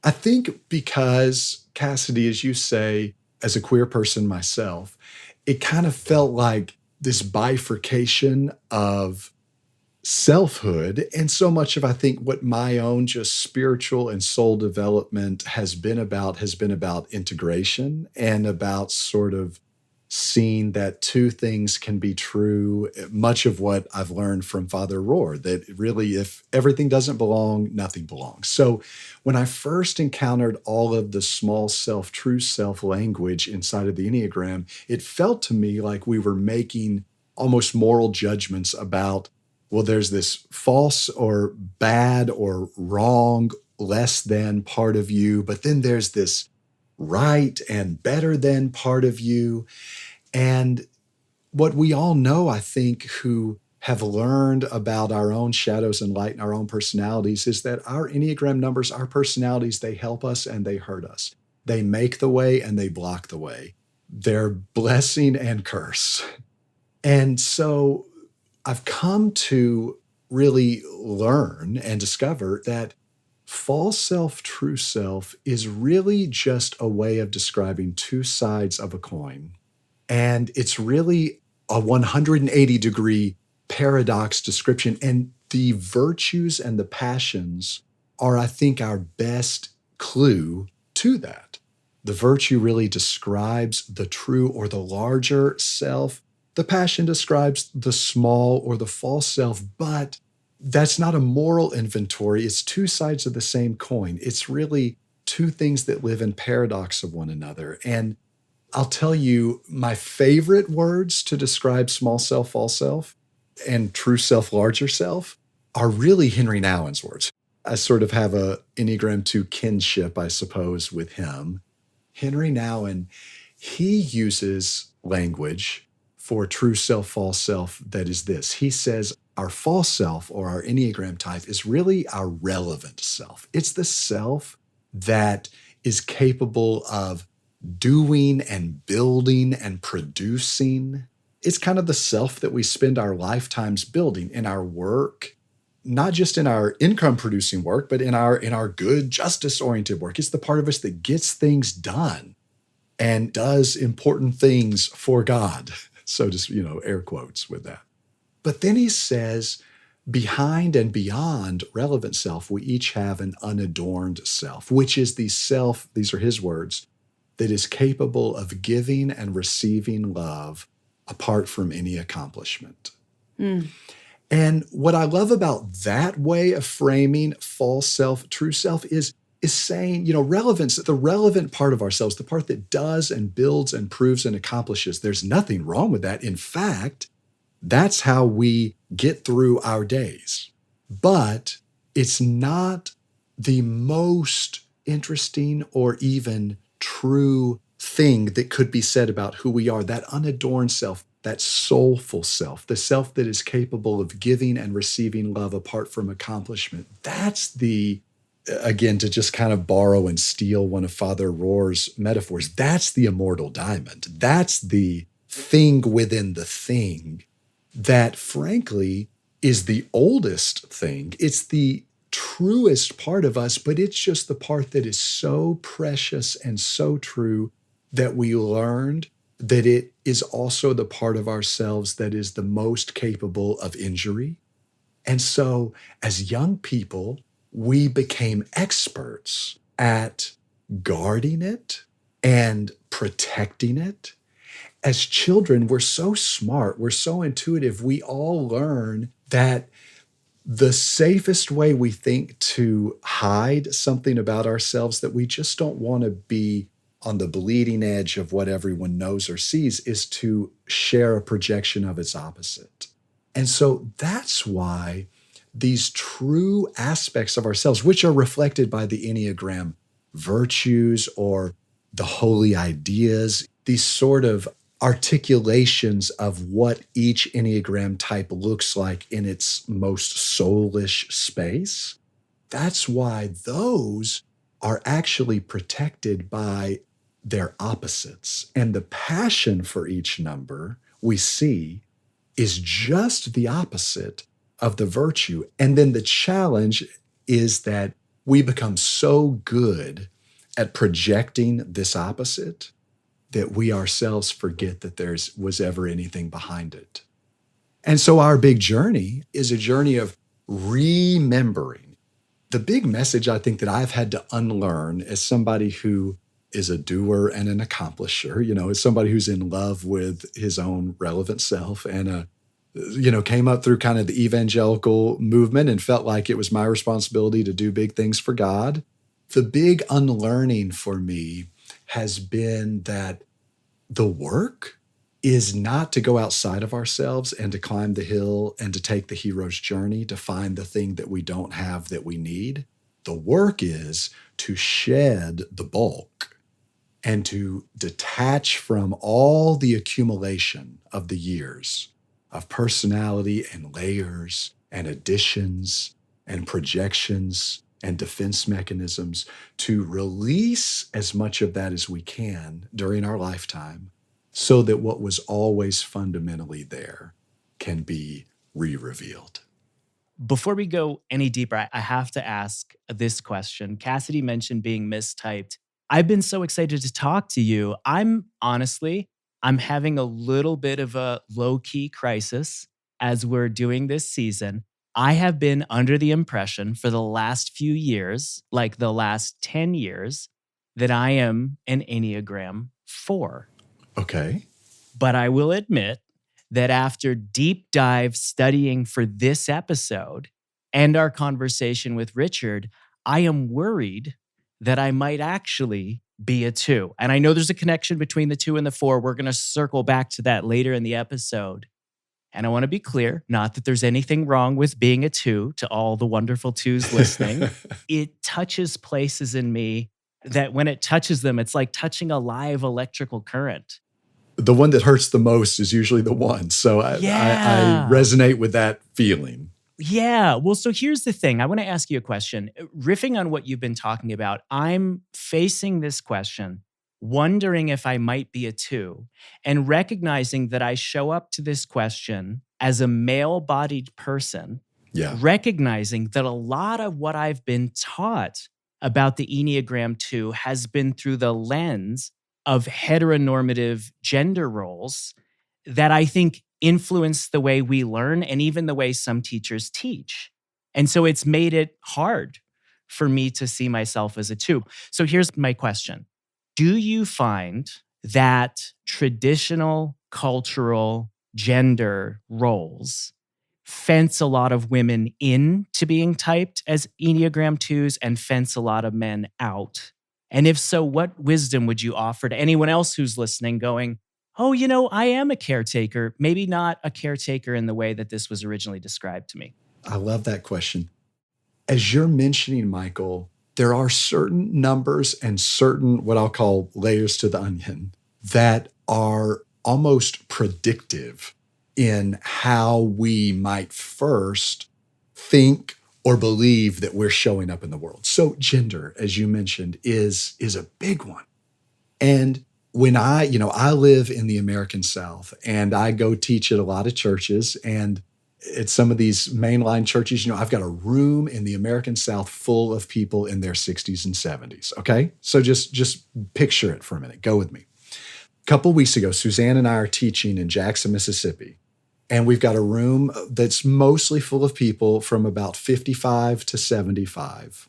I think because, Cassidy, as you say, as a queer person myself, it kind of felt like this bifurcation of selfhood. And so much of, I think, what my own just spiritual and soul development has been about integration and about sort of seeing that 2 things can be true. Much of what I've learned from Father Rohr, that really, if everything doesn't belong, nothing belongs. So when I first encountered all of the small self, true self language inside of the Enneagram, it felt to me like we were making almost moral judgments about, well, there's this false or bad or wrong, less than part of you, but then there's this right and better than part of you. And what we all know, I think, who have learned about our own shadows and light and our own personalities, is that our Enneagram numbers, our personalities, they help us and they hurt us. They make the way and they block the way. They're blessing and curse. And so I've come to really learn and discover that false self, true self is really just a way of describing two sides of a coin. And it's really a 180-degree paradox description. And the virtues and the passions are, I think, our best clue to that. The virtue really describes the true or the larger self. The passion describes the small or the false self, but that's not a moral inventory. It's two sides of the same coin. It's really two things that live in paradox of one another. And I'll tell you, my favorite words to describe small self, false self, and true self, larger self are really Henry Nouwen's words. I sort of have a Enneagram 2 kinship, I suppose, with him. Henry Nouwen, he uses language for true self, false self that is this. He says our false self or our Enneagram type is really our relevant self. It's the self that is capable of doing and building and producing. It's kind of the self that we spend our lifetimes building in our work, not just in our income producing work, but in our good justice oriented work. It's the part of us that gets things done and does important things for God. So just, air quotes with that. But then he says, behind and beyond relevant self, we each have an unadorned self, which is the self, these are his words, that is capable of giving and receiving love apart from any accomplishment. And what I love about that way of framing false self, true self is saying, relevance, the relevant part of ourselves, the part that does and builds and proves and accomplishes, there's nothing wrong with that. In fact, that's how we get through our days. But it's not the most interesting or even true thing that could be said about who we are, that unadorned self, that soulful self, the self that is capable of giving and receiving love apart from accomplishment. That's again, to just kind of borrow and steal one of Father Rohr's metaphors, that's the immortal diamond. That's the thing within the thing that, frankly, is the oldest thing. It's the truest part of us, but it's just the part that is so precious and so true that we learned that it is also the part of ourselves that is the most capable of injury. And so as young people, we became experts at guarding it and protecting it. As children, we're so smart, we're so intuitive, we all learn that the safest way we think to hide something about ourselves that we just don't want to be on the bleeding edge of what everyone knows or sees is to share a projection of its opposite. And so that's why these true aspects of ourselves, which are reflected by the Enneagram virtues or the holy ideas, these sort of articulations of what each Enneagram type looks like in its most soulish space, that's why those are actually protected by their opposites. And the passion for each number we see is just the opposite of the virtue. And then the challenge is that we become so good at projecting this opposite that we ourselves forget that there was ever anything behind it. And so our big journey is a journey of remembering. The big message I think that I've had to unlearn as somebody who is a doer and an accomplisher, as somebody who's in love with his own relevant self and came up through kind of the evangelical movement and felt like it was my responsibility to do big things for God. The big unlearning for me has been that the work is not to go outside of ourselves and to climb the hill and to take the hero's journey to find the thing that we don't have that we need. The work is to shed the bulk and to detach from all the accumulation of the years of personality and layers and additions and projections and defense mechanisms, to release as much of that as we can during our lifetime so that what was always fundamentally there can be re-revealed. Before we go any deeper, I have to ask this question. Cassidy mentioned being mistyped. I've been so excited to talk to you. I'm having a little bit of a low-key crisis as we're doing this season. I have been under the impression for the last few years, like the last 10 years, that I am an Enneagram 4. Okay. But I will admit that after deep dive studying for this episode and our conversation with Richard, I am worried that I might actually be a 2. And I know there's a connection between the 2 and the 4. We're going to circle back to that later in the episode. And I want to be clear, not that there's anything wrong with being a 2 to all the wonderful 2s listening. It touches places in me that when it touches them, it's like touching a live electrical current. The one that hurts the most is usually the one. So I resonate with that feeling. Yeah. Well, so here's the thing. I want to ask you a question. Riffing on what you've been talking about, I'm facing this question, wondering if I might be a 2, and recognizing that I show up to this question as a male-bodied person, recognizing that a lot of what I've been taught about the Enneagram 2 has been through the lens of heteronormative gender roles that I think influence the way we learn and even the way some teachers teach. And so it's made it hard for me to see myself as a 2. So here's my question. Do you find that traditional cultural gender roles fence a lot of women into being typed as Enneagram 2s and fence a lot of men out? And if so, what wisdom would you offer to anyone else who's listening going, oh, I am a caretaker, maybe not a caretaker in the way that this was originally described to me? I love that question. As you're mentioning, Michael, there are certain numbers and certain what I'll call layers to the onion that are almost predictive in how we might first think or believe that we're showing up in the world. So gender, as you mentioned, is a big one. And when I live in the American South and I go teach at a lot of churches, and at some of these mainline churches, I've got a room in the American South full of people in their 60s and 70s. Okay. So just picture it for a minute. Go with me. A couple weeks ago, Suzanne and I are teaching in Jackson, Mississippi. And we've got a room that's mostly full of people from about 55 to 75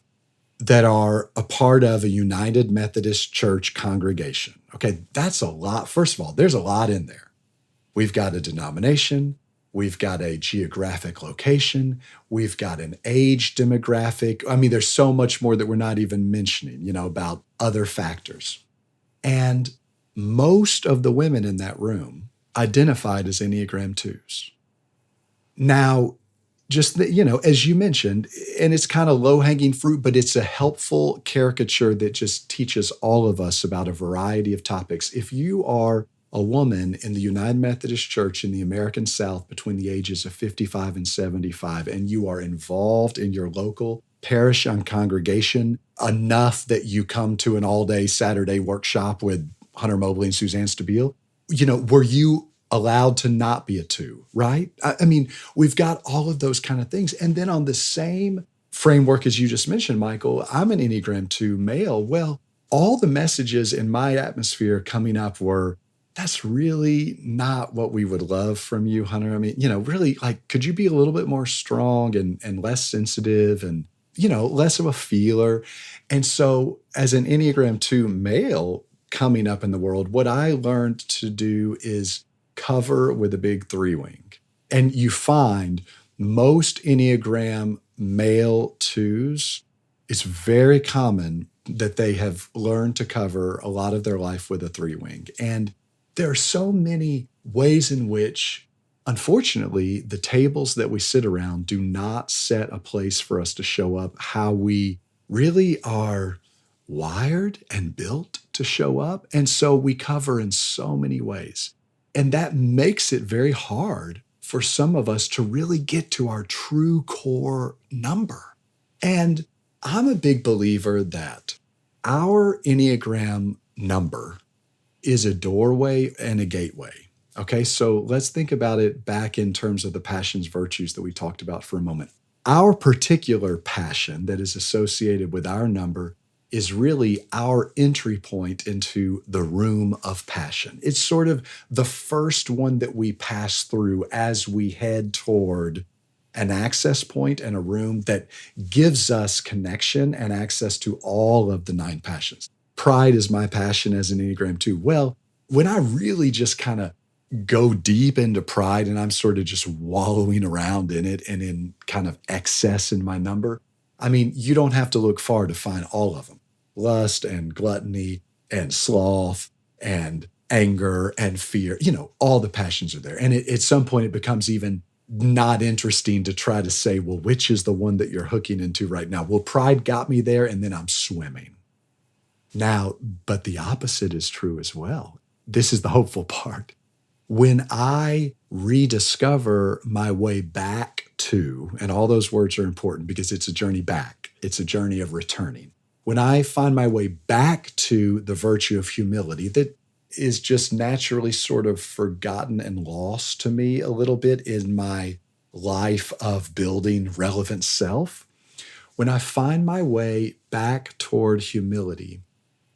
that are a part of a United Methodist Church congregation. Okay, that's a lot. First of all, there's a lot in there. We've got a denomination. We've got a geographic location. We've got an age demographic. I mean, there's so much more that we're not even mentioning, about other factors. And most of the women in that room identified as Enneagram 2s. Now, just as you mentioned, and it's kind of low-hanging fruit, but it's a helpful caricature that just teaches all of us about a variety of topics. If you are a woman in the United Methodist Church in the American South between the ages of 55 and 75, and you are involved in your local parish and congregation enough that you come to an all-day Saturday workshop with Hunter Mobley and Suzanne Stabile, were you allowed to not be a 2, right? I mean, we've got all of those kind of things. And then on the same framework as you just mentioned, Michael, I'm an Enneagram 2 male. Well, all the messages in my atmosphere coming up were, that's really not what we would love from you, Hunter. I mean, really, could you be a little bit more strong and less sensitive and, less of a feeler? And so as an Enneagram 2 male coming up in the world, what I learned to do is cover with a big 3-wing. And you find most Enneagram male 2s, it's very common that they have learned to cover a lot of their life with a 3-wing. And there are so many ways in which, unfortunately, the tables that we sit around do not set a place for us to show up how we really are wired and built to show up. And so we cover in so many ways. And that makes it very hard for some of us to really get to our true core number. And I'm a big believer that our Enneagram number is a doorway and a gateway. Okay, so let's think about it back in terms of the passions, virtues that we talked about for a moment. our particular passion that is associated with our number is really our entry point into the room of passion. It's sort of the first one that we pass through as we head toward an access point and a room that gives us connection and access to all of the 9 passions. Pride is my passion as an Enneagram 2. Well, when I really just kind of go deep into pride and I'm sort of just wallowing around in it and in kind of excess in my number, I mean, you don't have to look far to find all of them. Lust and gluttony and sloth and anger and fear, all the passions are there. And at some point it becomes even not interesting to try to say, well, which is the one that you're hooking into right now? Well, pride got me there and then I'm swimming. Now, but the opposite is true as well. This is the hopeful part. When I rediscover my way back to, and all those words are important because it's a journey back, it's a journey of returning. When I find my way back to the virtue of humility that is just naturally sort of forgotten and lost to me a little bit in my life of building relevant self, when I find my way back toward humility,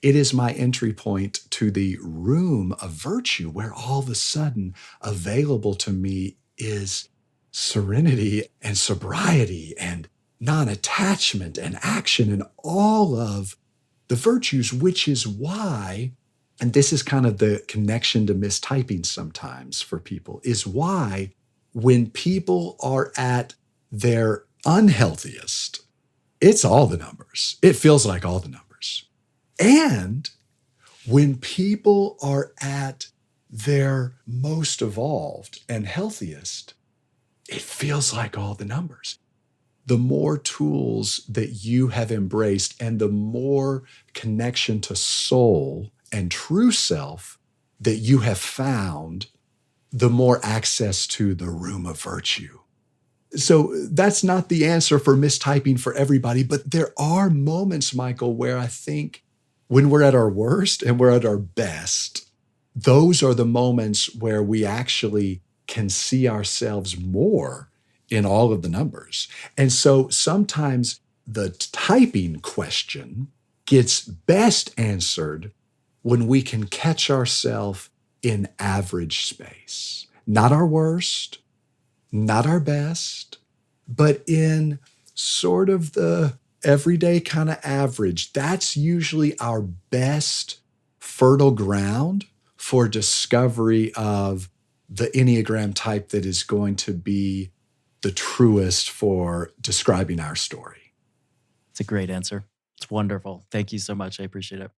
it is my entry point to the room of virtue where all of a sudden available to me is serenity and sobriety and non-attachment and action and all of the virtues, which is why, and this is kind of the connection to mistyping sometimes for people, is why when people are at their unhealthiest, it's all the numbers. It feels like all the numbers. And when people are at their most evolved and healthiest, it feels like all the numbers. The more tools that you have embraced and the more connection to soul and true self that you have found, the more access to the room of virtue. So that's not the answer for mistyping for everybody, but there are moments, Michael, where I think when we're at our worst and we're at our best, those are the moments where we actually can see ourselves more in all of the numbers. And so sometimes the typing question gets best answered when we can catch ourselves in average space. Not our worst, not our best, but in sort of the everyday kind of average. That's usually our best fertile ground for discovery of the Enneagram type that is going to be the truest for describing our story. It's a great answer. It's wonderful. Thank you so much. I appreciate it.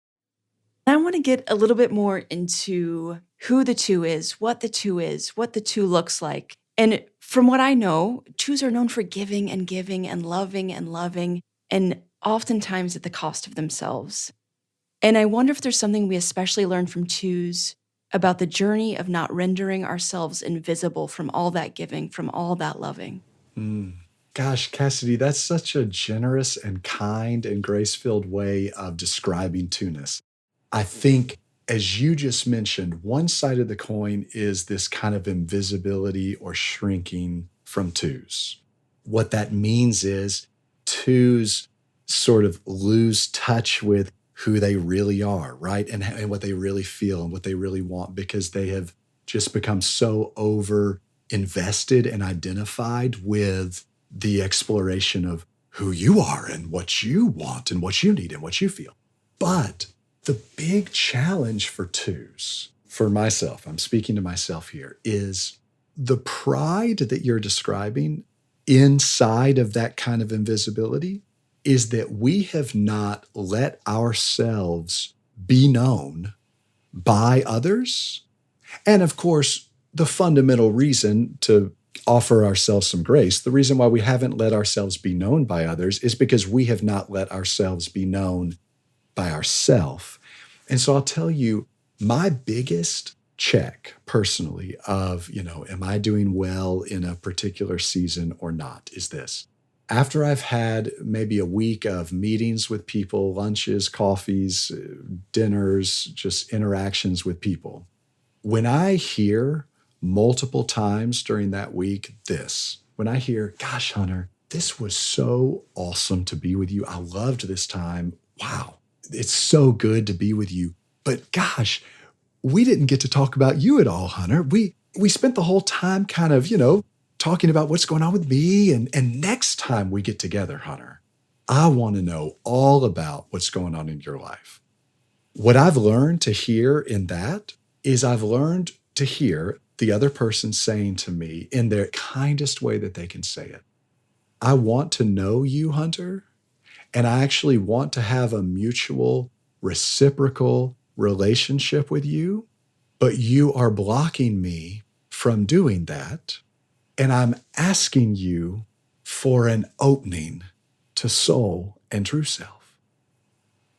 I want to get a little bit more into who the 2 is, what the 2 is, what the 2 looks like. And from what I know, 2s are known for giving and giving and loving, and oftentimes at the cost of themselves. And I wonder if there's something we especially learn from 2s about the journey of not rendering ourselves invisible from all that giving, from all that loving. Gosh, Cassidy, that's such a generous and kind and grace-filled way of describing 2ness. I think, as you just mentioned, one side of the coin is this kind of invisibility or shrinking from 2s. What that means is 2s sort of lose touch with who they really are, right? And what they really feel and what they really want because they have just become so over invested and identified with the exploration of who you are and what you want and what you need and what you feel. But the big challenge for 2s, for myself, I'm speaking to myself here, is the pride that you're describing inside of that kind of invisibility is that we have not let ourselves be known by others. And of course, the fundamental reason to offer ourselves some grace, the reason why we haven't let ourselves be known by others is because we have not let ourselves be known by ourselves. And so I'll tell you, my biggest check personally of, am I doing well in a particular season or not, is this. After I've had maybe a week of meetings with people, lunches, coffees, dinners, just interactions with people, when I hear multiple times during that week when I hear, gosh, Hunter, this was so awesome to be with you. I loved this time. Wow. It's so good to be with you. But gosh, we didn't get to talk about you at all, Hunter. We spent the whole time kind of, talking about what's going on with me. And next time we get together, Hunter, I want to know all about what's going on in your life. What I've learned to hear in that is I've learned to hear the other person saying to me in their kindest way that they can say it, I want to know you, Hunter, and I actually want to have a mutual, reciprocal relationship with you, but you are blocking me from doing that. And I'm asking you for an opening to soul and true self.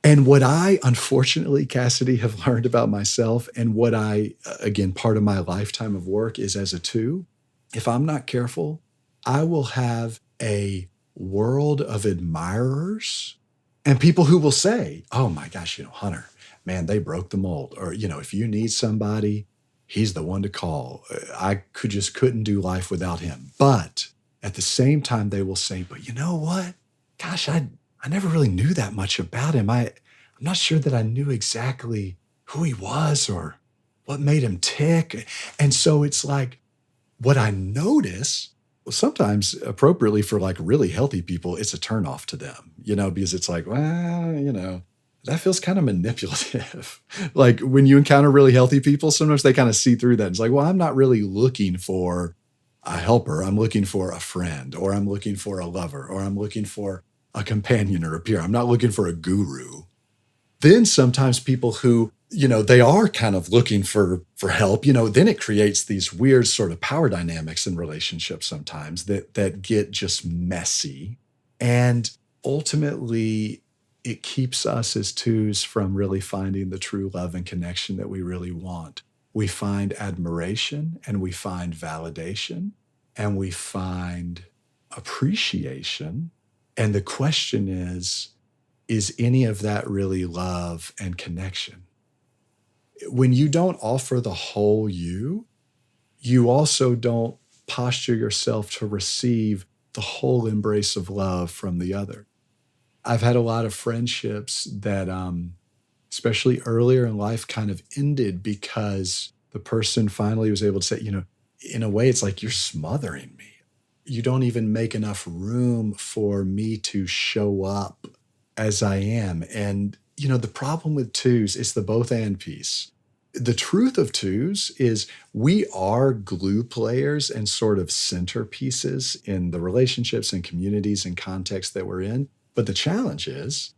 And what I, unfortunately, Cassidy, have learned about myself and what I, again, part of my lifetime of work is as a two, if I'm not careful, I will have a world of admirers and people who will say, oh my gosh, Hunter, man, they broke the mold. Or, if you need somebody, he's the one to call. I couldn't do life without him. But at the same time, they will say, but you know what? Gosh, I never really knew that much about him. I'm not sure that I knew exactly who he was or what made him tick. And so it's like what I notice, well, sometimes appropriately for like really healthy people, it's a turnoff to them, because it's like, well, that feels kind of manipulative. Like when you encounter really healthy people, sometimes they kind of see through that. It's like, well, I'm not really looking for a helper. I'm looking for a friend, or I'm looking for a lover, or I'm looking for a companion or a peer. I'm not looking for a guru. Then sometimes people who, they are kind of looking for help, then it creates these weird sort of power dynamics in relationships sometimes that get just messy. And ultimately, it keeps us as twos from really finding the true love and connection that we really want. We find admiration and we find validation and we find appreciation. And the question is any of that really love and connection? When you don't offer the whole you also don't posture yourself to receive the whole embrace of love from the other. I've had a lot of friendships that, especially earlier in life, kind of ended because the person finally was able to say, in a way, it's like you're smothering me. You don't even make enough room for me to show up as I am. And, the problem with twos is the both and piece. The truth of twos is we are glue players and sort of centerpieces in the relationships and communities and contexts that we're in. But the challenge is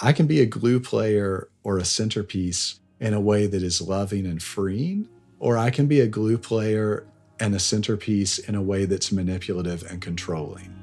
I can be a glue player or a centerpiece in a way that is loving and freeing, or I can be a glue player and a centerpiece in a way that's manipulative and controlling.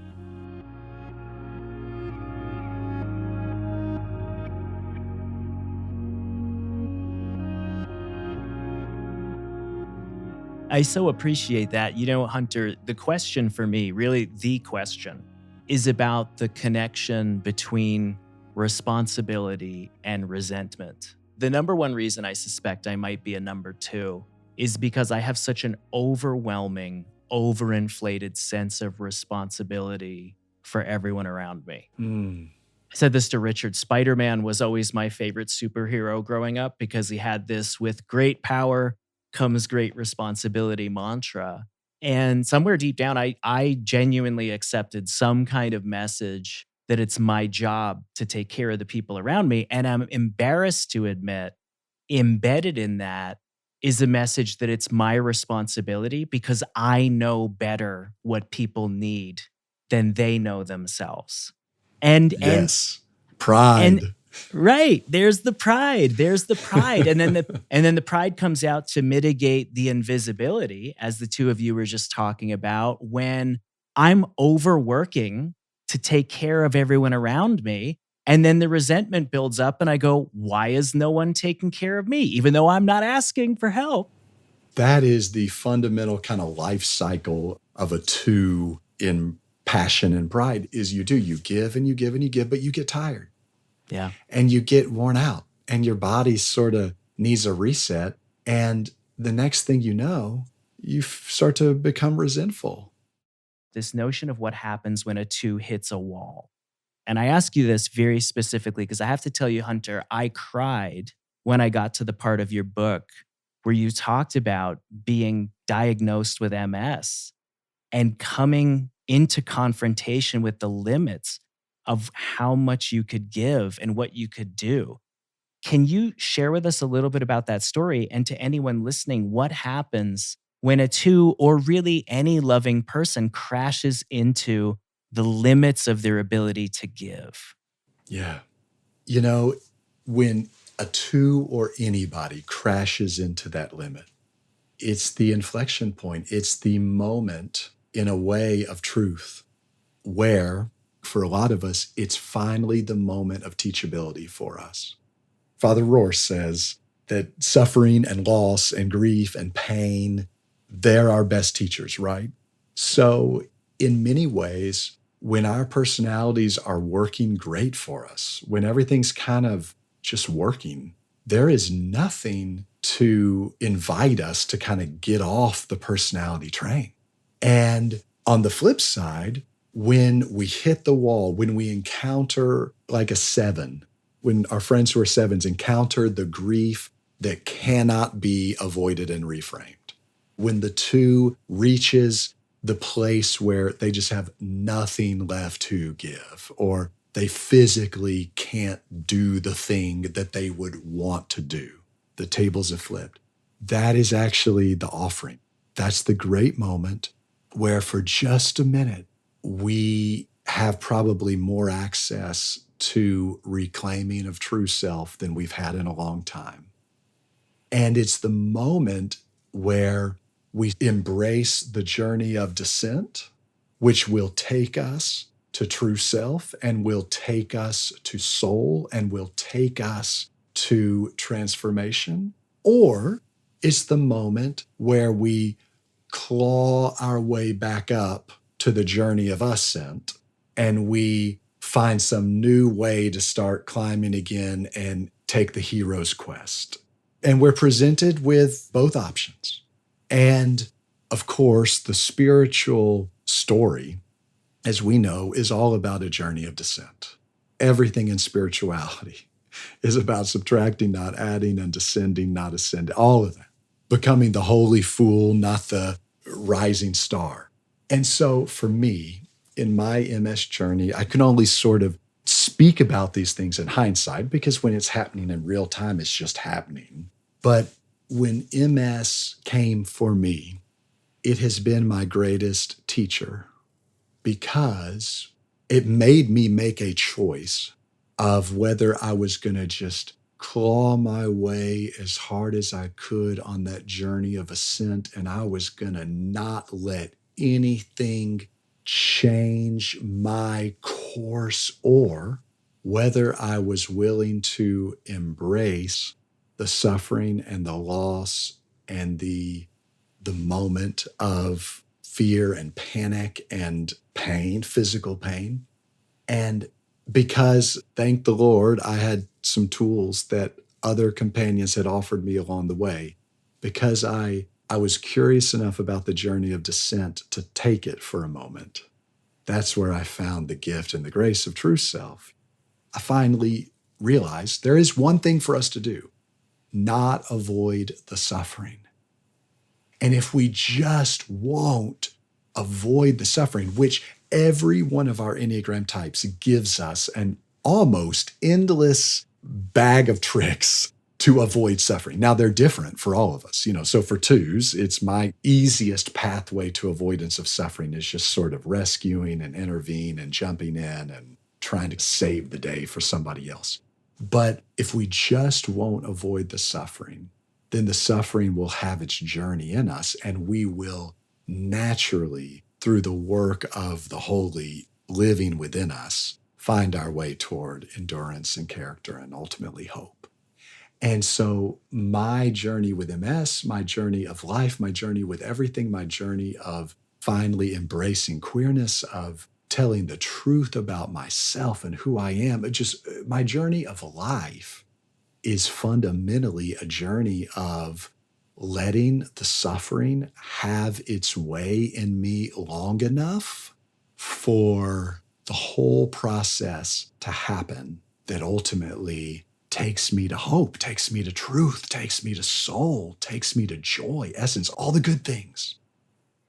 I so appreciate that. Hunter, the question for me, really the question, is about the connection between responsibility and resentment. The number one reason I suspect I might be a number two is because I have such an overwhelming, overinflated sense of responsibility for everyone around me. I said this to Richard. Spider-Man was always my favorite superhero growing up because he had this with great power comes great responsibility mantra. And somewhere deep down, I genuinely accepted some kind of message that it's my job to take care of the people around me. And I'm embarrassed to admit, embedded in that is a message that it's my responsibility because I know better what people need than they know themselves. Yes. Pride. Right. There's the pride. And then the pride comes out to mitigate the invisibility, as the two of you were just talking about, when I'm overworking to take care of everyone around me. And then the resentment builds up and I go, why is no one taking care of me? Even though I'm not asking for help. That is the fundamental kind of life cycle of a two in passion and pride is you give and you give and you give, but you get tired. Yeah. And you get worn out and your body sort of needs a reset. And the next thing you know, you start to become resentful. this notion of what happens when a two hits a wall. And I ask you this very specifically because I have to tell you, Hunter, I cried when I got to the part of your book where you talked about being diagnosed with MS and coming into confrontation with the limits of how much you could give and what you could do. Can you share with us a little bit about that story? And to anyone listening, what happens when a two or really any loving person crashes into the limits of their ability to give? Yeah. You know, when a two or anybody crashes into that limit, it's the inflection point. It's the moment in a way of truth where, for a lot of us, it's finally the moment of teachability for us. Father Rohr says that suffering and loss and grief and pain, they're our best teachers, right? So in many ways, when our personalities are working great for us, when everything's kind of just working, there is nothing to invite us to kind of get off the personality train. And on the flip side, when we hit the wall, when we encounter like a seven, when our friends who are sevens encounter the grief that cannot be avoided and reframed, when the two reaches the place where they just have nothing left to give, or they physically can't do the thing that they would want to do, the tables have flipped. That is actually the offering. That's the great moment where for just a minute, we have probably more access to reclaiming of true self than we've had in a long time. And it's the moment where we embrace the journey of descent, which will take us to true self and will take us to soul and will take us to transformation. Or it's the moment where we claw our way back up to the journey of ascent and we find some new way to start climbing again and take the hero's quest. And we're presented with both options. And of course, the spiritual story, as we know, is all about a journey of descent. Everything in spirituality is about subtracting, not adding, and descending, not ascending, all of that. Becoming the holy fool, not the rising star. And so for me, in my MS journey, I can only sort of speak about these things in hindsight because when it's happening in real time, it's just happening. But when MS came for me, it has been my greatest teacher because it made me make a choice of whether I was going to just claw my way as hard as I could on that journey of ascent, and I was going to not let anything change my course, or whether I was willing to embrace the suffering and the loss and the moment of fear and panic and pain, physical pain. And because, thank the Lord, I had some tools that other companions had offered me along the way, because I was curious enough about the journey of descent to take it for a moment. That's where I found the gift and the grace of true self. I finally realized there is one thing for us to do: not avoid the suffering. And if we just won't avoid the suffering, which every one of our Enneagram types gives us an almost endless bag of tricks to avoid suffering. Now, they're different for all of us. So for twos, it's my easiest pathway to avoidance of suffering is just sort of rescuing and intervene and jumping in and trying to save the day for somebody else. But if we just won't avoid the suffering, then the suffering will have its journey in us, and we will naturally, through the work of the holy living within us, find our way toward endurance and character and ultimately hope. And so my journey with MS, my journey of life, my journey with everything, my journey of finally embracing queerness, of telling the truth about myself and who I am, just my journey of life is fundamentally a journey of letting the suffering have its way in me long enough for the whole process to happen that ultimately takes me to hope, takes me to truth, takes me to soul, takes me to joy, essence, all the good things.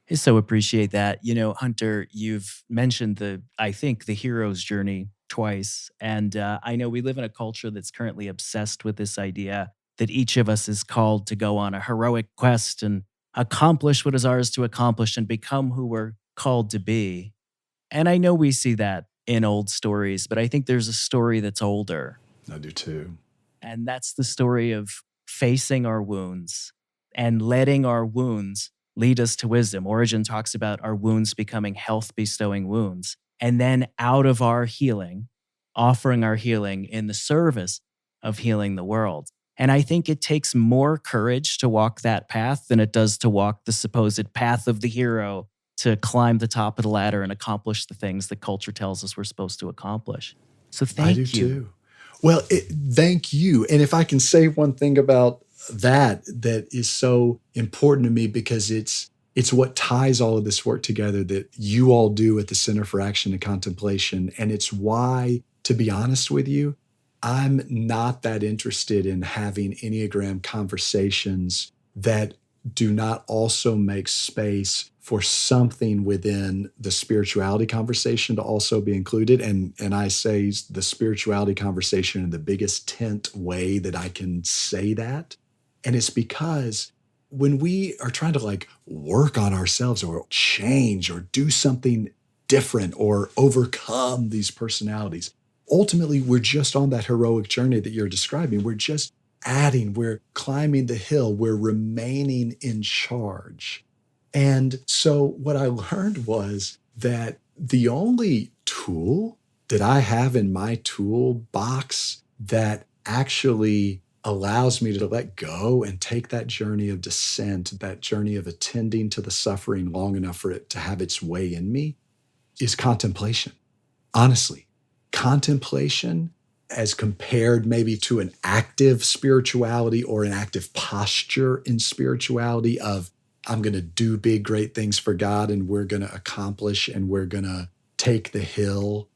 I so appreciate that. Hunter, you've mentioned I think the hero's journey twice. And I know we live in a culture that's currently obsessed with this idea that each of us is called to go on a heroic quest and accomplish what is ours to accomplish and become who we're called to be. And I know we see that in old stories, but I think there's a story that's older. I do too. And that's the story of facing our wounds and letting our wounds lead us to wisdom. Origen talks about our wounds becoming health-bestowing wounds. And then out of our healing, offering our healing in the service of healing the world. And I think it takes more courage to walk that path than it does to walk the supposed path of the hero to climb the top of the ladder and accomplish the things that culture tells us we're supposed to accomplish. So thank you. I do too. Well, thank you. And if I can say one thing about that is so important to me, because it's what ties all of this work together that you all do at the Center for Action and Contemplation. And it's why, to be honest with you, I'm not that interested in having Enneagram conversations that do not also make space for something within the spirituality conversation to also be included. And I say the spirituality conversation in the biggest tent way that I can say that. And it's because when we are trying to work on ourselves or change or do something different or overcome these personalities, ultimately we're just on that heroic journey that you're describing. We're just adding, we're climbing the hill, we're remaining in charge. And so what I learned was that the only tool that I have in my toolbox that actually allows me to let go and take that journey of descent, that journey of attending to the suffering long enough for it to have its way in me, is contemplation. Honestly, contemplation as compared maybe to an active spirituality or an active posture in spirituality of, I'm going to do big, great things for God and we're going to accomplish and we're going to take the hill.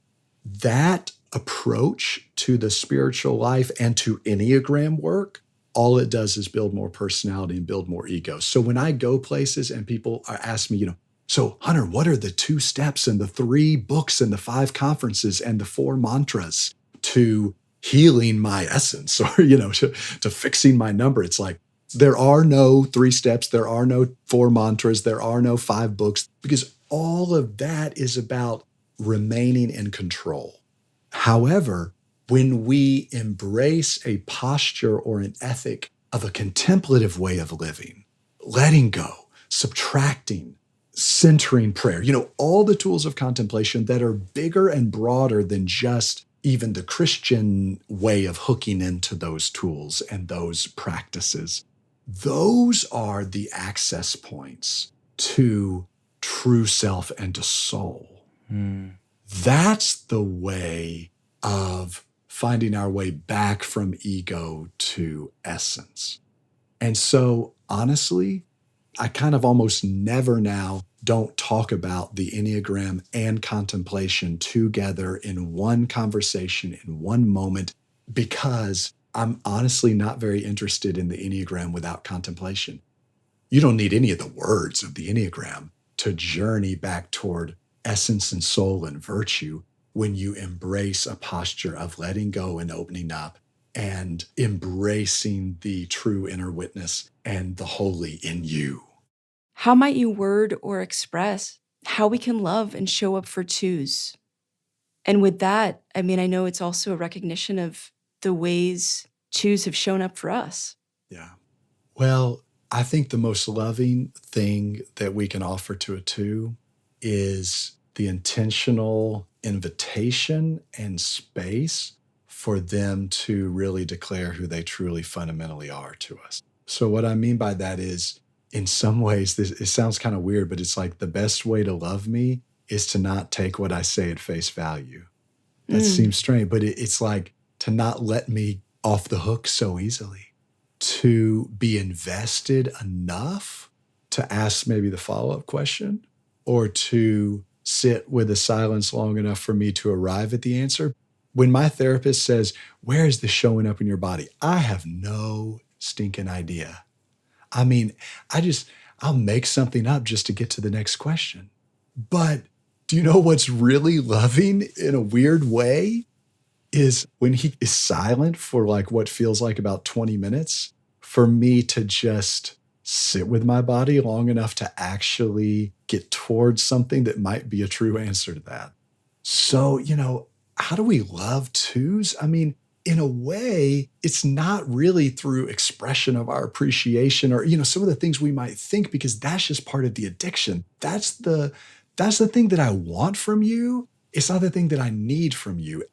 That approach to the spiritual life and to Enneagram work, all it does is build more personality and build more ego. So when I go places and people ask me, so Hunter, what are the 2 steps and the 3 books and the 5 conferences and the 4 mantras to healing my essence or, to fixing my number? It's like, there are no 3 steps, there are no 4 mantras, there are no 5 books, because all of that is about remaining in control. However, when we embrace a posture or an ethic of a contemplative way of living, letting go, subtracting, centering prayer, all the tools of contemplation that are bigger and broader than just even the Christian way of hooking into those tools and those practices. Those are the access points to true self and to soul. That's the way of finding our way back from ego to essence. And so, honestly, I kind of almost never now don't talk about the Enneagram and contemplation together in one conversation, in one moment, because I'm honestly not very interested in the Enneagram without contemplation. You don't need any of the words of the Enneagram to journey back toward essence and soul and virtue when you embrace a posture of letting go and opening up and embracing the true inner witness and the holy in you. How might you word or express how we can love and show up for 2s? And with that, I know it's also a recognition of the ways 2s have shown up for us. Yeah. Well, I think the most loving thing that we can offer to a 2 is the intentional invitation and space for them to really declare who they truly fundamentally are to us. So what I mean by that is, in some ways, it sounds kind of weird, but it's like the best way to love me is to not take what I say at face value. That seems strange, but it's like to not let me off the hook so easily. to be invested enough to ask maybe the follow-up question, or to sit with the silence long enough for me to arrive at the answer. When my therapist says, "Where is this showing up in your body?" I have no stinking idea. I mean, I'll make something up just to get to the next question. But do you know what's really loving in a weird way is when he is silent for like what feels like about 20 minutes, for me to just sit with my body long enough to actually get towards something that might be a true answer to that. So, how do we love twos? I mean, in a way, it's not really through expression of our appreciation or, some of the things we might think, because that's just part of the addiction. That's the thing that I want from you. It's not the thing that I need from you.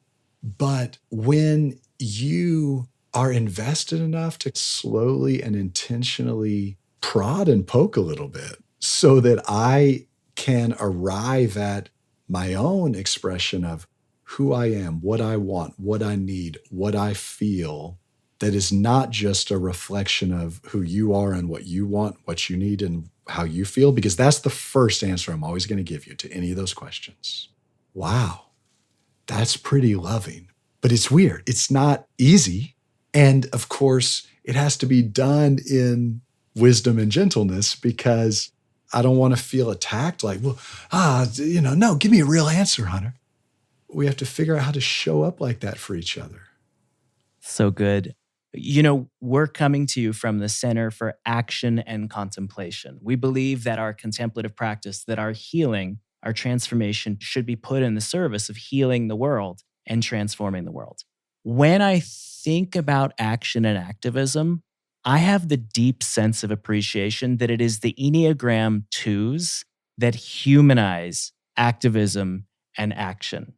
But when you are invested enough to slowly and intentionally prod and poke a little bit so that I can arrive at my own expression of who I am, what I want, what I need, what I feel, that is not just a reflection of who you are and what you want, what you need, and how you feel, because that's the first answer I'm always going to give you to any of those questions. Wow, that's pretty loving. But it's weird. It's not easy. And of course, it has to be done in wisdom and gentleness, because I don't want to feel attacked like, well, no, give me a real answer, Hunter. We have to figure out how to show up like that for each other. So good. We're coming to you from the Center for Action and Contemplation. We believe that our contemplative practice, that our healing, our transformation should be put in the service of healing the world and transforming the world. When I think about action and activism, I have the deep sense of appreciation that it is the Enneagram 2s that humanize activism and action.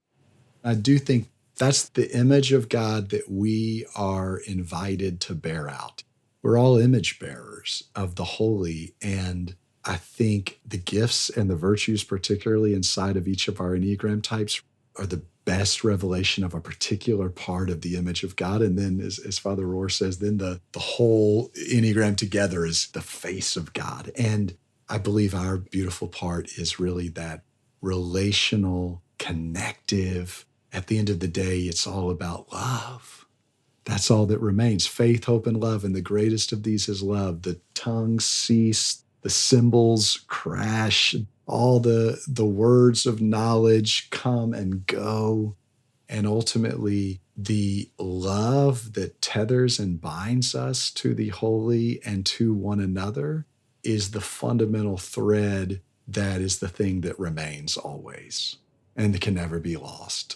I do think that's the image of God that we are invited to bear out. We're all image bearers of the holy. And I think the gifts and the virtues, particularly inside of each of our Enneagram types, are the best revelation of a particular part of the image of God. And then, as Father Rohr says, then the whole Enneagram together is the face of God. And I believe our beautiful part is really that relational, connective. At the end of the day, it's all about love. That's all that remains. Faith, hope, and love. And the greatest of these is love. The tongues cease, the cymbals crash, all the words of knowledge come and go. And ultimately, the love that tethers and binds us to the holy and to one another is the fundamental thread that is the thing that remains always and that can never be lost.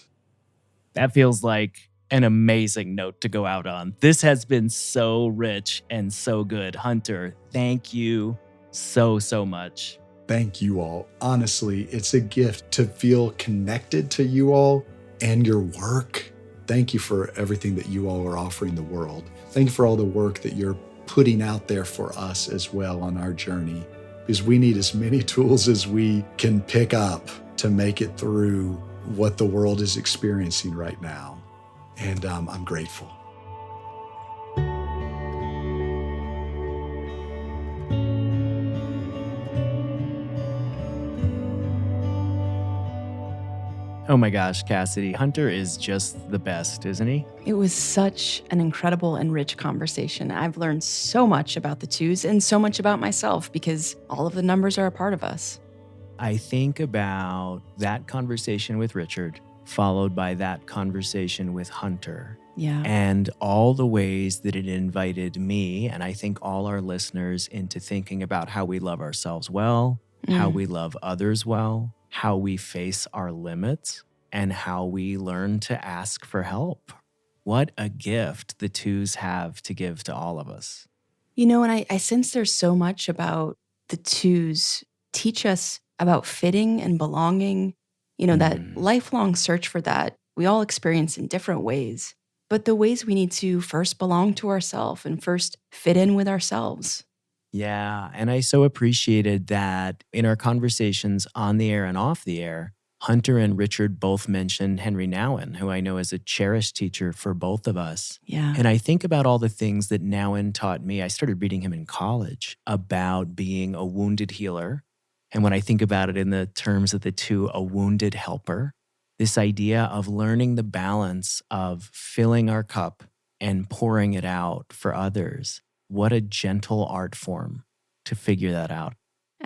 That feels like an amazing note to go out on. This has been so rich and so good. Hunter, thank you so much. Thank you all. Honestly, it's a gift to feel connected to you all and your work. Thank you for everything that you all are offering the world. Thank you for all the work that you're putting out there for us as well on our journey, because we need as many tools as we can pick up to make it through what the world is experiencing right now. And I'm grateful. Oh my gosh, Cassidy, Hunter is just the best, isn't he? It was such an incredible and rich conversation. I've learned so much about the twos and so much about myself, because all of the numbers are a part of us. I think about that conversation with Richard, followed by that conversation with Hunter. Yeah. And all the ways that it invited me, and I think all our listeners, into thinking about how we love ourselves well, how we love others well, how we face our limits, and how we learn to ask for help. What a gift the twos have to give to all of us. And I sense there's so much about the twos teach us about fitting and belonging, that lifelong search for that we all experience in different ways, but the ways we need to first belong to ourselves and first fit in with ourselves. Yeah, and I so appreciated that in our conversations on the air and off the air, Hunter and Richard both mentioned Henry Nouwen, who I know is a cherished teacher for both of us. Yeah. And I think about all the things that Nouwen taught me. I started reading him in college about being a wounded healer. And when I think about it in the terms of the two, a wounded helper, this idea of learning the balance of filling our cup and pouring it out for others. What a gentle art form to figure that out.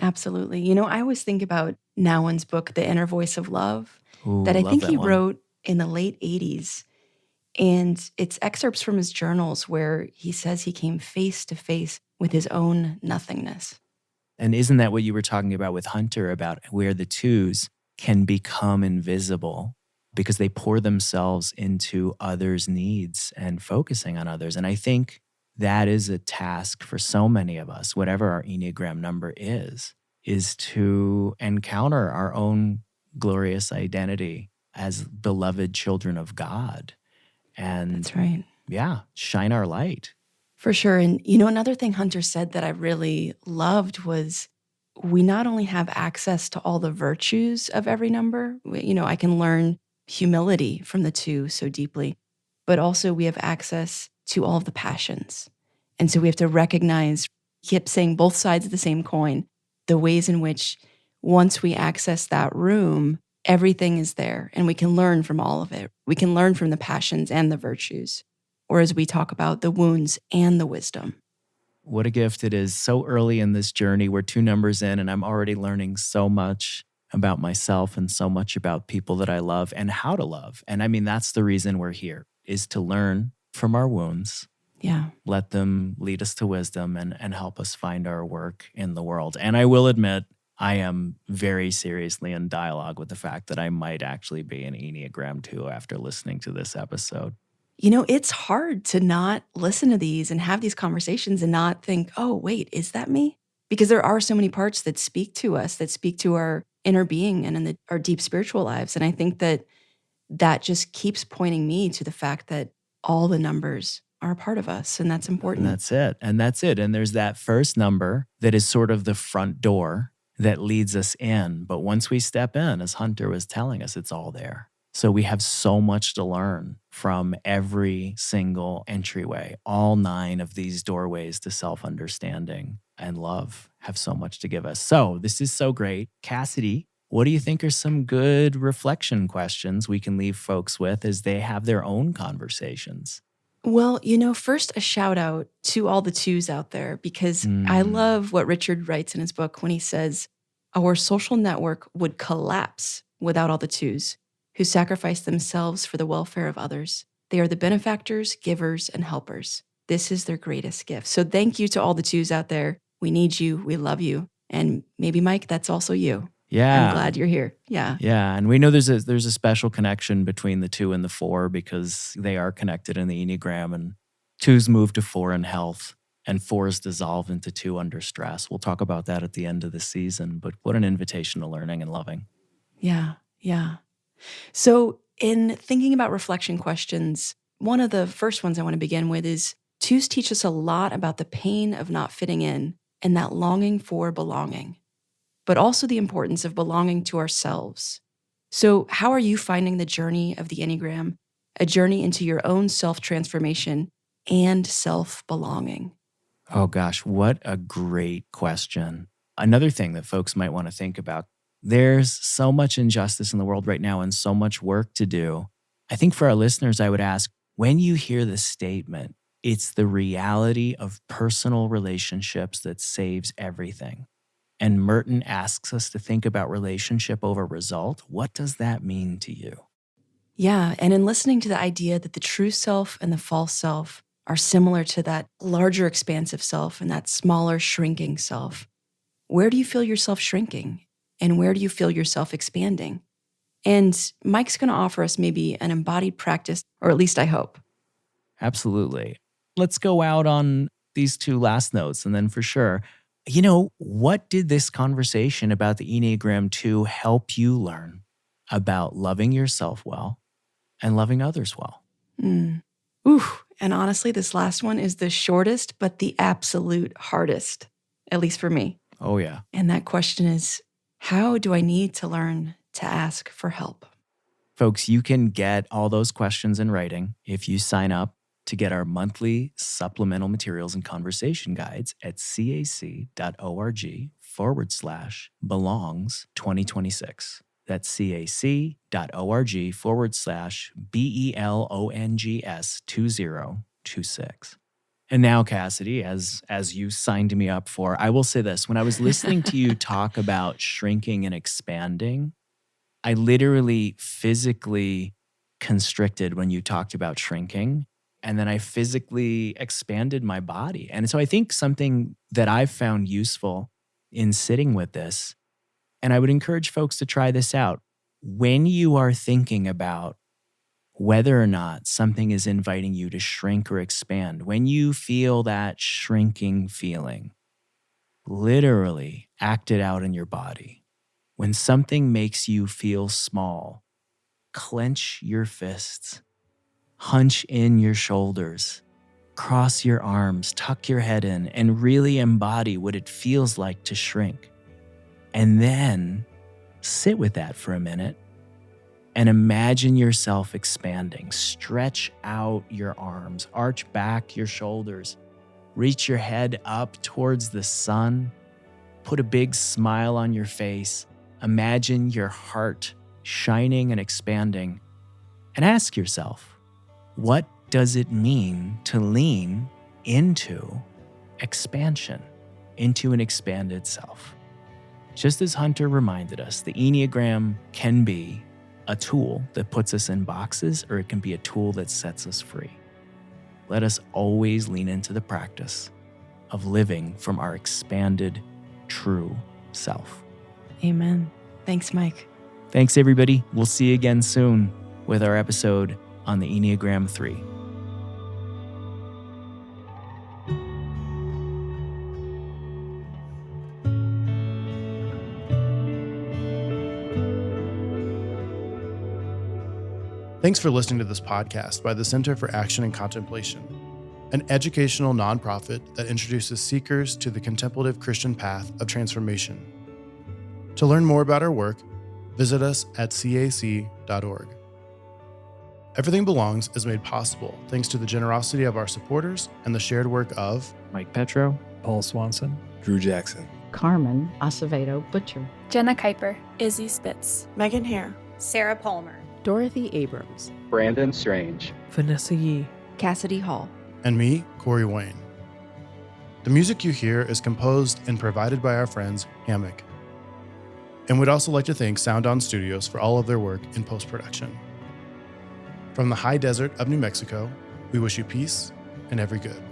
Absolutely. I always think about Nouwen's book, The Inner Voice of Love, Ooh, that I love think that he one. wrote in the late 80s. And it's excerpts from his journals where he says he came face to face with his own nothingness. And isn't that what you were talking about with Hunter, about where the twos can become invisible because they pour themselves into others' needs and focusing on others? And I think that is a task for so many of us, whatever our Enneagram number is to encounter our own glorious identity as beloved children of God. And That's right. yeah, shine our light. For sure. And another thing Hunter said that I really loved was we not only have access to all the virtues of every number, I can learn humility from the two so deeply, but also we have access to all of the passions. And so we have to recognize, he kept saying both sides of the same coin, the ways in which once we access that room, everything is there and we can learn from all of it. We can learn from the passions and the virtues, or as we talk about, the wounds and the wisdom. What a gift it is so early in this journey. We're 2 numbers in, and I'm already learning so much about myself and so much about people that I love and how to love. And I mean, that's the reason we're here, is to learn from our wounds. Yeah. Let them lead us to wisdom and help us find our work in the world. And I will admit, I am very seriously in dialogue with the fact that I might actually be an Enneagram 2 after listening to this episode. It's hard to not listen to these and have these conversations and not think, oh, wait, is that me? Because there are so many parts that speak to us, that speak to our inner being and in our deep spiritual lives. And I think that just keeps pointing me to the fact that all the numbers are a part of us, and that's important. And that's it. And there's that first number that is sort of the front door that leads us in. But once we step in, as Hunter was telling us, it's all there. So we have so much to learn from every single entryway. All 9 of these doorways to self-understanding and love have so much to give us. So this is so great. Cassidy, what do you think are some good reflection questions we can leave folks with as they have their own conversations? Well, first a shout out to all the 2s out there, because I love what Richard writes in his book when he says, our social network would collapse without all the 2s who sacrifice themselves for the welfare of others. They are the benefactors, givers, and helpers. This is their greatest gift. So thank you to all the 2s out there. We need you. We love you. And maybe, Mike, that's also you. Yeah. I'm glad you're here. Yeah. Yeah. And we know there's a special connection between the 2 and the 4 because they are connected in the Enneagram, and 2s move to 4 in health and 4s dissolve into 2 under stress. We'll talk about that at the end of the season, but what an invitation to learning and loving. Yeah. Yeah. So in thinking about reflection questions, one of the first ones I want to begin with is 2s teach us a lot about the pain of not fitting in and that longing for belonging, but also the importance of belonging to ourselves. So how are you finding the journey of the Enneagram, a journey into your own self-transformation and self-belonging? Oh gosh, what a great question. Another thing that folks might want to think about, there's so much injustice in the world right now and so much work to do. I think for our listeners, I would ask, when you hear the statement, it's the reality of personal relationships that saves everything. And Merton asks us to think about relationship over result. What does that mean to you? Yeah, and in listening to the idea that the true self and the false self are similar to that larger expansive self and that smaller shrinking self, where do you feel yourself shrinking? And where do you feel yourself expanding? And Mike's going to offer us maybe an embodied practice, or at least I hope. Absolutely. Let's go out on these 2 last notes, and then for sure, what did this conversation about the Enneagram 2 help you learn about loving yourself well and loving others well? Ooh, and honestly, this last one is the shortest, but the absolute hardest, at least for me. Oh, yeah. And that question is, how do I need to learn to ask for help. Folks, you can get all those questions in writing if you sign up to get our monthly supplemental materials and conversation guides at cac.org/belongs 2026. That's cac.org/BELONGS 2026. And now, Cassidy, as you signed me up for, I will say this. When I was listening to you talk about shrinking and expanding, I literally physically constricted when you talked about shrinking. And then I physically expanded my body. And so I think something that I've found useful in sitting with this, and I would encourage folks to try this out, when you are thinking about whether or not something is inviting you to shrink or expand, when you feel that shrinking feeling, literally act it out in your body. When something makes you feel small, clench your fists, hunch in your shoulders, cross your arms, tuck your head in, and really embody what it feels like to shrink. And then sit with that for a minute and imagine yourself expanding. Stretch out your arms, arch back your shoulders, reach your head up towards the sun, put a big smile on your face, imagine your heart shining and expanding, and ask yourself, what does it mean to lean into expansion, into an expanded self? Just as Hunter reminded us, the Enneagram can be a tool that puts us in boxes, or it can be a tool that sets us free. Let us always lean into the practice of living from our expanded, true self. Amen. Thanks, Mike. Thanks, everybody. We'll see you again soon with our episode on the Enneagram 3. Thanks for listening to this podcast by the Center for Action and Contemplation, an educational nonprofit that introduces seekers to the contemplative Christian path of transformation. To learn more about our work, visit us at cac.org. Everything Belongs is made possible thanks to the generosity of our supporters and the shared work of Mike Petro, Paul Swanson, Drew Jackson, Carmen Acevedo Butcher, Jenna Kuiper, Izzy Spitz, Megan Hare, Sarah Palmer, Dorothy Abrams, Brandon Strange, Vanessa Yee, Cassidy Hall, and me, Corey Wayne. The music you hear is composed and provided by our friends Hammock. And we'd also like to thank Sound On Studios for all of their work in post-production. From the high desert of New Mexico, we wish you peace and every good.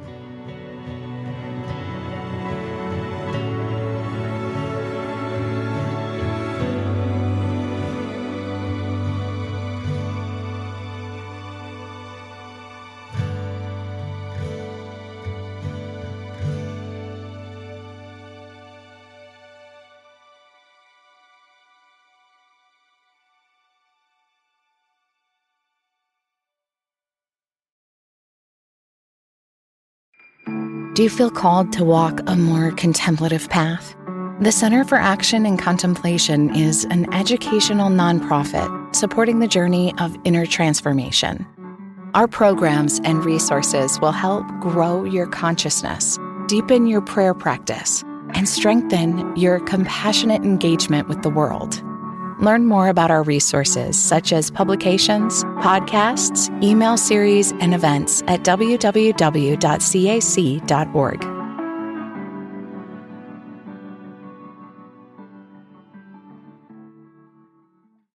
Do you feel called to walk a more contemplative path? The Center for Action and Contemplation is an educational nonprofit supporting the journey of inner transformation. Our programs and resources will help grow your consciousness, deepen your prayer practice, and strengthen your compassionate engagement with the world. Learn more about our resources, such as publications, podcasts, email series, and events at www.cac.org.